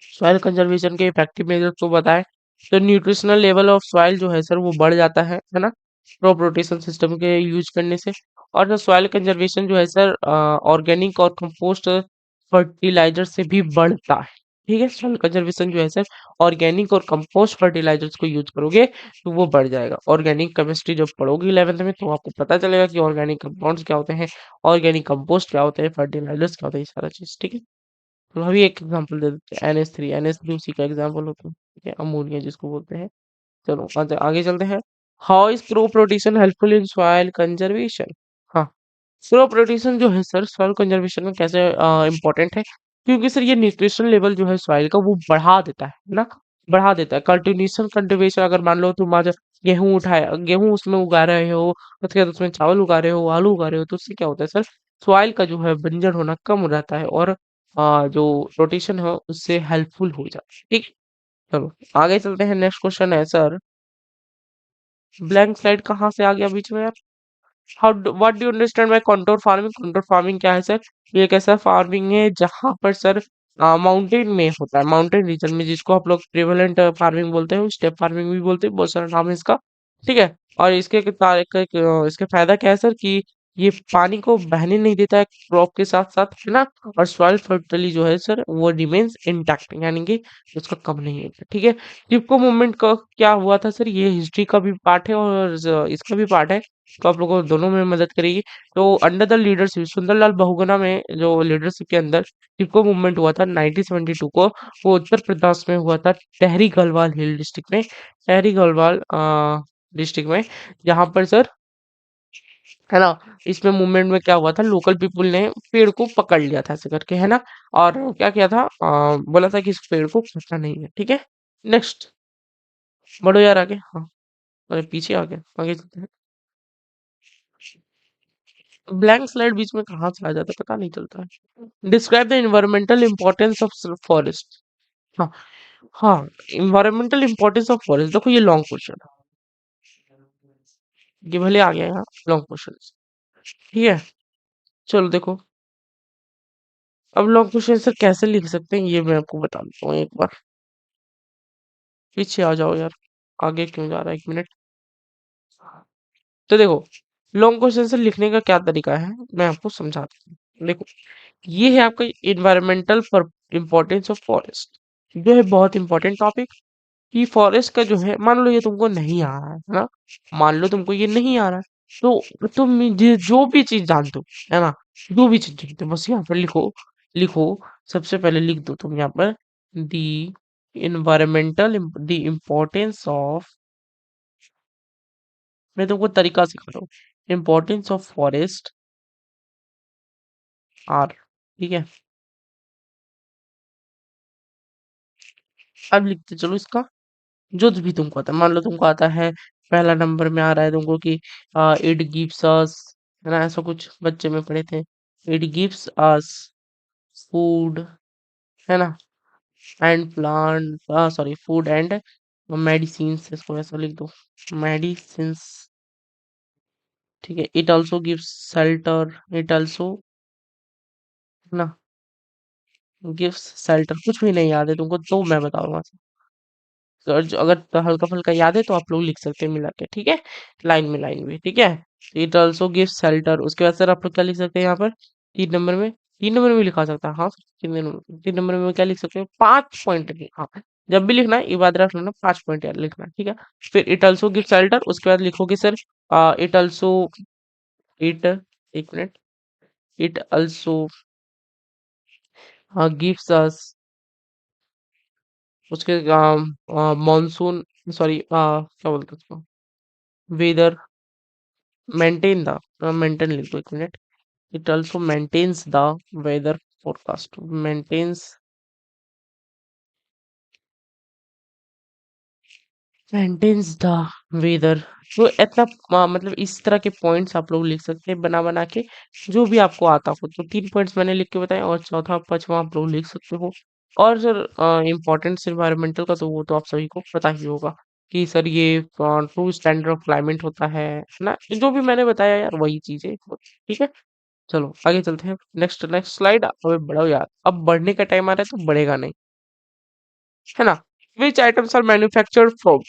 soil conservation के इफेक्टिव मेजर्स को बताएं तो न्यूट्रिशनल लेवल ऑफ सॉइल जो है सर वो बढ़ जाता है ना, क्रॉप रोटेशन सिस्टम के यूज करने से। और जो सॉइल कंजर्वेशन जो है सर ऑर्गेनिक और कंपोस्ट फर्टिलाइजर से भी बढ़ता है। ठीक है, सॉइल कंजर्वेशन जो है सर ऑर्गेनिक और कंपोस्ट फर्टिलाइजर्स को यूज करोगे तो वो बढ़ जाएगा। ऑर्गेनिक केमिस्ट्री जब पढ़ोगे 11th में तो आपको पता चलेगा कि ऑर्गेनिक कंपाउंड्स क्या होते हैं, ऑर्गेनिक कंपोस्ट क्या होते हैं, फर्टिलाइजर्स क्या होते हैं, ये सारा चीज। ठीक है, तो अभी एक एग्जांपल दे देते हैं, NH3। NH3 उसी का एग्जांपल होता है, ठीक है, अमोनिया जिसको बोलते हैं। चलो आगे चलते हैं। How is crop rotation helpful in soil conservation? हाँ, क्रॉप रोटेशन जो है सर सॉइल कंजर्वेशन में कैसे इंपॉर्टेंट है, क्योंकि सर ये न्यूट्रिशन लेवल जो है सॉइल का वो बढ़ा देता है ना, बढ़ा देता है। कल्टीवेशन कल्टीवेशन अगर मान लो तुम आज गेहूं उठाए, गेहूं उसमें उगा रहे हो, उसके बाद उसमें चावल उगा रहे हो, आलू उगा रहे हो, तो उससे क्या होता है सर, सॉइल का जो है बंजर होना कम हो जाता है और जो रोटेशन है उससे हेल्पफुल हो जाता है। ठीक, चलो आगे चलते हैं। नेक्स्ट क्वेश्चन है सर, ब्लैंक स्लाइड कहाँ से आ गया बीच में यार? How what do you understand bye contour farming? Contour farming क्या है सर? ये एक ऐसा फार्मिंग है जहां पर सर माउंटेन में होता है, माउंटेन रीजन में, जिसको आप लोग प्रिवेलेंट फार्मिंग बोलते हैं, स्टेप फार्मिंग भी बोलते हैं, बहुत सारा नाम है इसका। ठीक है, और इसके इसके फायदा क्या है सर कि ये पानी को बहने नहीं देता है क्रॉप के साथ साथ, है ना, और सॉइल फर्टिलिटी जो है सर वो रिमेन्स इंटैक्ट, यानी कि उसका कम नहीं होता। ठीक है, टिपको मूवमेंट का क्या हुआ था सर, ये हिस्ट्री का भी पार्ट है और इसका भी पार्ट है, तो आप लोगों को दोनों में मदद करेगी। तो under the leadership Sundarlal Bahuguna में जो लीडरशिप के अंदर टिपको मूवमेंट हुआ था 1972 को, वो उत्तर प्रदेश में हुआ था, टहरी गढ़वाल हिल डिस्ट्रिक्ट में, टहरी गढ़वाल डिस्ट्रिक्ट में, जहां पर सर, है ना, इसमें मूवमेंट में क्या हुआ था, लोकल पीपुल ने पेड़ को पकड़ लिया था ऐसे करके, है ना, और क्या किया था, बोला था कि इस पेड़ को काटना नहीं है। ठीक है, नेक्स्ट बढ़ो यार आगे। हाँ, अरे पीछे आ गया, आगे चलते हैं। ब्लैंक स्लाइड बीच में कहाँ से आ जाता है पता नहीं चलता है। Describe the environmental importance of forest. हाँ, हाँ, इन्वायरमेंटल इंपॉर्टेंस ऑफ फॉरेस्ट, देखो ये लॉन्ग क्वेश्चन है, ये भले आ गया यहाँ लॉन्ग क्वेश्चन। ठीक है, चलो देखो, अब लॉन्ग क्वेश्चन सर कैसे लिख सकते हैं ये मैं आपको बता देता हूँ एक बार। पीछे आ जाओ यार, आगे क्यों जा रहा है, 1 मिनट। तो देखो, लॉन्ग क्वेश्चन से लिखने का क्या तरीका है, मैं आपको समझाता हूँ। देखो, ये है आपका इन्वायरमेंटल इम्पोर्टेंस ऑफ फॉरेस्ट, जो है बहुत इंपॉर्टेंट टॉपिक। कि फॉरेस्ट का जो है, मान लो ये तुमको नहीं आ रहा है ना, मान लो तुमको ये नहीं आ रहा है, तो तुम जो भी चीज जानते हो, है ना, जो भी चीज जानते हो बस यहाँ पर लिखो, लिखो, सबसे पहले लिख दो तुम यहाँ पर दी इन्वायरमेंटल द इम्पोर्टेंस ऑफ, मैं तुमको तरीका सिखा रहा हूँ, इम्पोर्टेंस ऑफ फॉरेस्ट आर। ठीक है, अब लिखते चलो इसका जो भी तुमको आता है, मान लो तुमको आता है, पहला नंबर में आ रहा है तुमको कि इट गिव्स अस, है ना, ऐसा कुछ बच्चे में पढ़े थे, इट गिव्स अस फूड, है ना, and plant, sorry, food and medicine, इसको ऐसा लिख दो, मेडिसिन। ठीक है, it also gives shelter, it also, है ना, गिव्स शेल्टर, कुछ भी नहीं याद है तुमको तो मैं बताऊंगा। अगर तो हल्का फुल्का याद है तो आप लोग लिख सकते हैं मिला के। ठीक है, लाइन में, लाइन में। ठीक है, इट ऑल्सो गिव शेल्टर, उसके बाद सर आप लोग क्या लिख सकते हैं यहाँ पर, 3 नंबर में, 3 नंबर में लिखा सकता है, हाँ सर, 3 नंबर में क्या लिख सकते हैं, 5 पॉइंट। हाँ, जब भी लिखना है ये बात रख लेना, 5 पॉइंट याद लिखना है। ठीक है, फिर इट ऑल्सो गिव शेल्टर, उसके बाद लिखोगे सर इट ऑल्सो, इट, एक minute, it also gives us, उसके मॉनसून, सॉरी क्या बोलते हैं उसको, वेदर, मेंटेन द, मेंटेन लिख दो, 1 minute, it also maintains the weather forecast, maintains, maintains the weather. तो इतना मतलब इस तरह के पॉइंट्स आप लोग लिख सकते हैं बना बना के, जो भी आपको आता हो। तो 3 पॉइंट्स मैंने लिख के बताए, और चौथा पांचवा आप लोग लिख सकते हो। और सर इम्पोर्टेंस एनवायरमेंटल का तो वो तो आप सभी को पता ही होगा कि सर ये ट्रू स्टैंडर्ड ऑफ क्लाइमेट होता है ना, जो भी मैंने बताया यार वही चीज है। ठीक है, चलो आगे चलते हैं। नेक्स्ट नेक्स्ट स्लाइड, अबे बढ़ो यार, अब बढ़ने का टाइम आ रहा है तो बढ़ेगा नहीं। है ना? Which items are manufactured from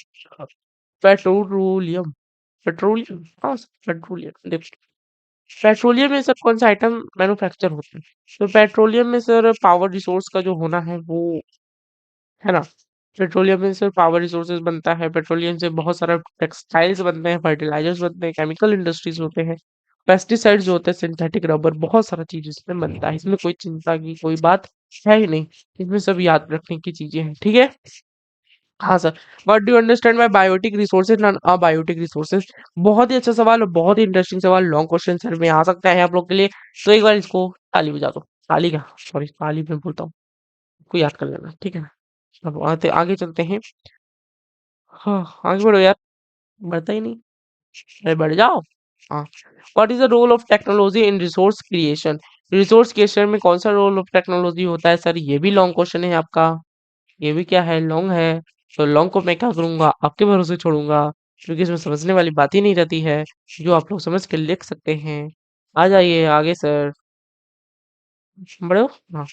petroleum, petroleum, हाँ, पेट्रोलियम, देखो, पेट्रोलियम में सर कौन सा आइटम मैन्युफैक्चर होता है? तो पेट्रोलियम में सर पावर रिसोर्स का जो होना है वो, है ना? पेट्रोलियम में सिर्फ पावर रिसोर्सेज बनता है, पेट्रोलियम से बहुत सारा टेक्सटाइल्स बनते हैं, फर्टिलाइजर्स बनते हैं, केमिकल इंडस्ट्रीज होते हैं, पेस्टिसाइड्स जो होते हैं, सिंथेटिक रबर, बहुत सारा चीज इसमें बनता है। इसमें कोई चिंता की कोई बात है ही नहीं। इसमें सब याद रखने की चीजें हैं, ठीक है? हाँ sir. What do you understand by biotic resources and abiotic resources? बहुत ही अच्छा सवाल और बहुत ही इंटरेस्टिंग सवाल, लॉन्ग क्वेश्चन सर में आ सकता है आप लोग के लिए। तो एक बार इसको ताली बजा दो। ताली क्या, सॉरी, ताली में बोलता हूँ, इसको याद कर लेना, ठीक है ना? अब आते आगे चलते हैं। हाँ, आगे बढ़ो यार, बढ़ता ही नहीं। अरे बढ़ जाओ। हाँ। What is the role of technology in resource creation? Resource creation में कौन सा रोल ऑफ टेक्नोलॉजी होता है सर? ये भी लॉन्ग क्वेश्चन है आपका। ये भी क्या है, लॉन्ग है। तो लॉन्ग को मैं क्या करूंगा, आपके भरोसे छोड़ूंगा, क्योंकि इसमें समझने वाली बात ही नहीं रहती है, जो आप लोग समझ के लिख सकते हैं। आ जाइए आगे सर, बड़े हो। हाँ।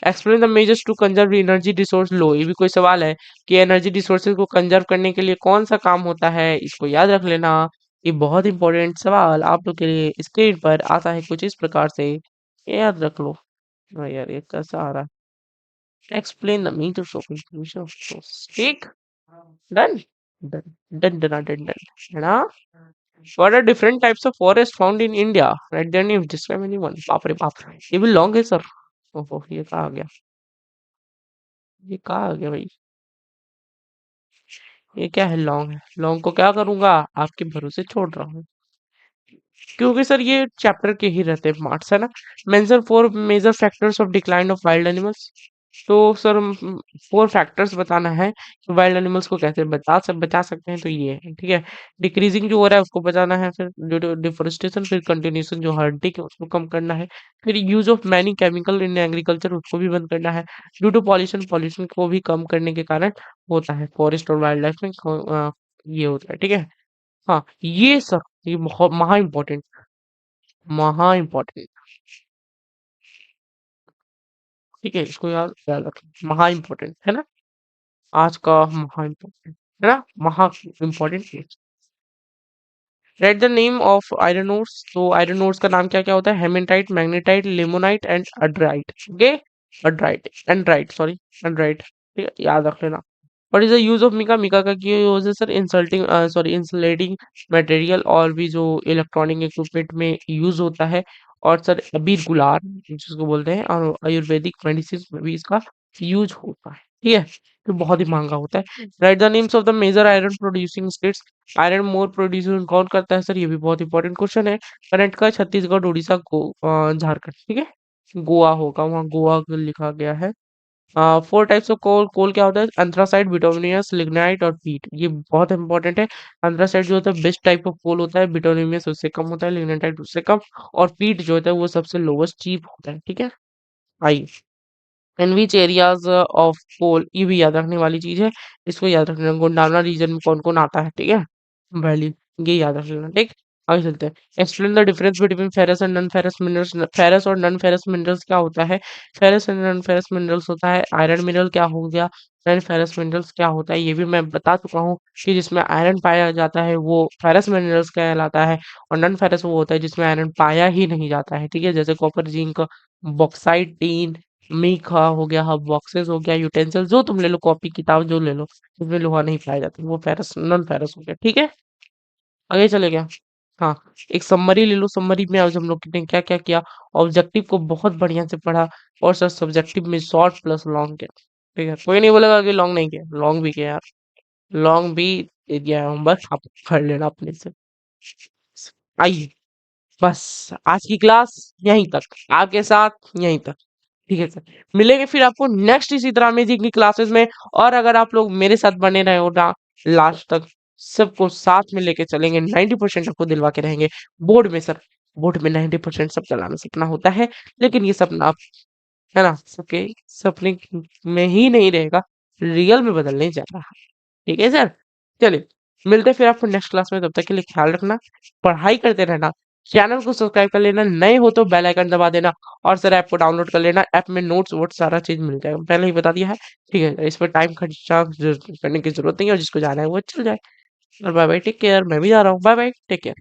Explain the measures to conserve energy resource लो, ये भी कोई सवाल है कि एनर्जी रिसोर्सेज को कंजर्व करने के लिए कौन सा काम होता है, इसको याद रख लेना। ये बहुत इंपॉर्टेंट सवाल आप लोग के लिए स्क्रीन पर आता है कुछ इस प्रकार से, ये याद रख लो। हाँ यार, ये कैसा आ रहा है? Explain the measures of inclusion of resource, ठीक। Done, done, done, done, done, done, है ना? What are different types of forest found in India? Write their names. Describe anyone. बाप रे बाप, ये भी लॉन्ग है सर। ओहो, ये कहाँ आ गया? ये कहाँ आ गया भाई? ये क्या है, लॉन्ग है। लॉन्ग को क्या करूंगा, आपके भरोसे छोड़ रहा हूँ, क्योंकि सर ये चैप्टर के ही रहते हैं पार्ट्स, है ना? Mention four major factors of decline of wild animals. तो सर फोर फैक्टर्स बताना है कि वाइल्ड एनिमल्स को कैसे बचा सकते हैं, तो ये है, ठीक है? डिक्रीजिंग जो हो रहा है उसको बचाना है, फिर ड्यू टू डिफोरेस्टेशन, फिर कंटिन्यूशन जो हर्टिंग है उसको कम करना है, फिर use of many chemical in agriculture उसको भी बंद करना है, ड्यू टू पॉल्यूशन, पॉल्यूशन को भी कम करने के कारण होता है फॉरेस्ट और वाइल्ड लाइफ में ये होता है, ठीक है? हाँ, ये सर, ये बहुत महा इम्पोर्टेंट, महा इम्पोर्टेंट, ठीक है? इसको याद याद रखें, महा इम्पोर्टेंट है ना? आज का महा इम्पोर्टेंट, है ना? महा important. Write the name of iron ores. तो आयरन ओर्स का नाम क्या क्या होता है? हेमेटाइट, मैग्नेटाइट, लिमोनाइट एंड अड्राइट, ओके? अड्राइट, एंड्राइट, सॉरी, अड्राइट, ठीक है, याद रख लेना। What is the use of mica? Mica का क्या यूज है sir? Insulting, sorry, insulating material, और भी जो इलेक्ट्रॉनिक इक्विपमेंट में यूज होता है। और सर अबीर गुलार जिसको बोलते हैं, और आयुर्वेदिक मेडिसिन में भी इसका यूज होता है, ठीक है? तो बहुत ही महंगा होता है। Write the names of the major iron producing states. Iron more producing कौन करता है सर? ये भी बहुत इंपॉर्टेंट क्वेश्चन है। कर्नाटका, छत्तीसगढ़, उड़ीसा, झारखंड, ठीक है? गोवा होगा, वहाँ गोवा लिखा गया है। Four types of coal. Coal क्या होता है? एंथ्रासाइट, बिटोमियस, लिग्नाइट और पीट, ये बहुत इंपॉर्टेंट है। एंथ्रासाइट जो होता है बेस्ट टाइप ऑफ कोल होता है, बिटोमियस उससे कम होता है, लिग्नाइट उससे कम, और पीट जो होता है वो सबसे लोवेस्ट चीप होता है, ठीक है? आई, इन विच एरियाज ऑफ कोल, ये भी याद रखने वाली चीज है, इसको याद रखना। गोंडाना रीजन में कौन कौन आता है, ठीक है? वैली, ये याद रख लेना, ठीक। आगे चलते हैं। Explain the difference between ferrous and non ferrous minerals. Ferrous और नॉन फेरस मिनरल्स क्या होता है? Ferrous and non ferrous minerals होता है आयरन मिनरल क्या हो गया, नॉन फेरस मिनरल्स क्या होता है, ये भी मैं बता चुका हूँ कि जिसमें आयरन पाया जाता है वो फेरस मिनरल्स कहलाता है, और नॉन फेरस वो होता है जिसमें आयरन पाया ही नहीं जाता है, ठीक है? जैसे कॉपर, जिंक, बॉक्साइट, टीन, मीखा हो गया, बॉक्सेस हो गया, यूटेंसिल जो तुम ले लो, कॉपी किताब जो ले लो, इसमें लोहा नहीं पाया जाता, वो फेरस नॉन फेरस हो गया, ठीक है? आगे चले गया। हाँ, एक समरी ले लो। समरी में आज हम लोग ने क्या क्या किया, ऑब्जेक्टिव को बहुत बढ़िया से पढ़ा, और सर सब्जेक्टिव में शॉर्ट प्लस लॉन्ग किया, ठीक है? कोई नहीं बोलेगा कि लॉन्ग नहीं किया, लॉन्ग भी किया यार, लॉन्ग भी दे दिया है होमवर्क, आप पढ़ लेना अपने से। आइए, बस आज की क्लास यहीं तक, आपके साथ यहीं तक, ठीक है सर? मिलेंगे फिर आपको नेक्स्ट इसी तरह अमेजिंग की क्लासेस में। और अगर आप लोग मेरे साथ बने रहे हो ना लास्ट तक, सबको साथ में लेके चलेंगे, 90% आपको दिलवा के रहेंगे। बोर्ड में सर, बोर्ड में 90% सब चलाना सपना होता है, लेकिन ये सपना आप, है ना, सबके सपने में ही नहीं रहेगा, रियल में बदलने जा रहा है, ठीक है सर? चलिए, मिलते हैं फिर आपको नेक्स्ट क्लास में, तब तक के लिए ख्याल रखना, पढ़ाई करते रहना, चैनल को सब्सक्राइब कर लेना, नए हो तो बेल आइकन दबा देना और सर ऐप को डाउनलोड कर लेना। ऐप में नोट्स वोट्स सारा चीज़ मिल जाएगा, पहले ही बता दिया है। ठीक है, इस पे टाइम खर्चा करने की ज़रूरत नहीं है और जिसको जाना है वो चल जाए। और बाय बाय, टेक केयर। मैं भी जा रहा हूँ। Bye bye, take care.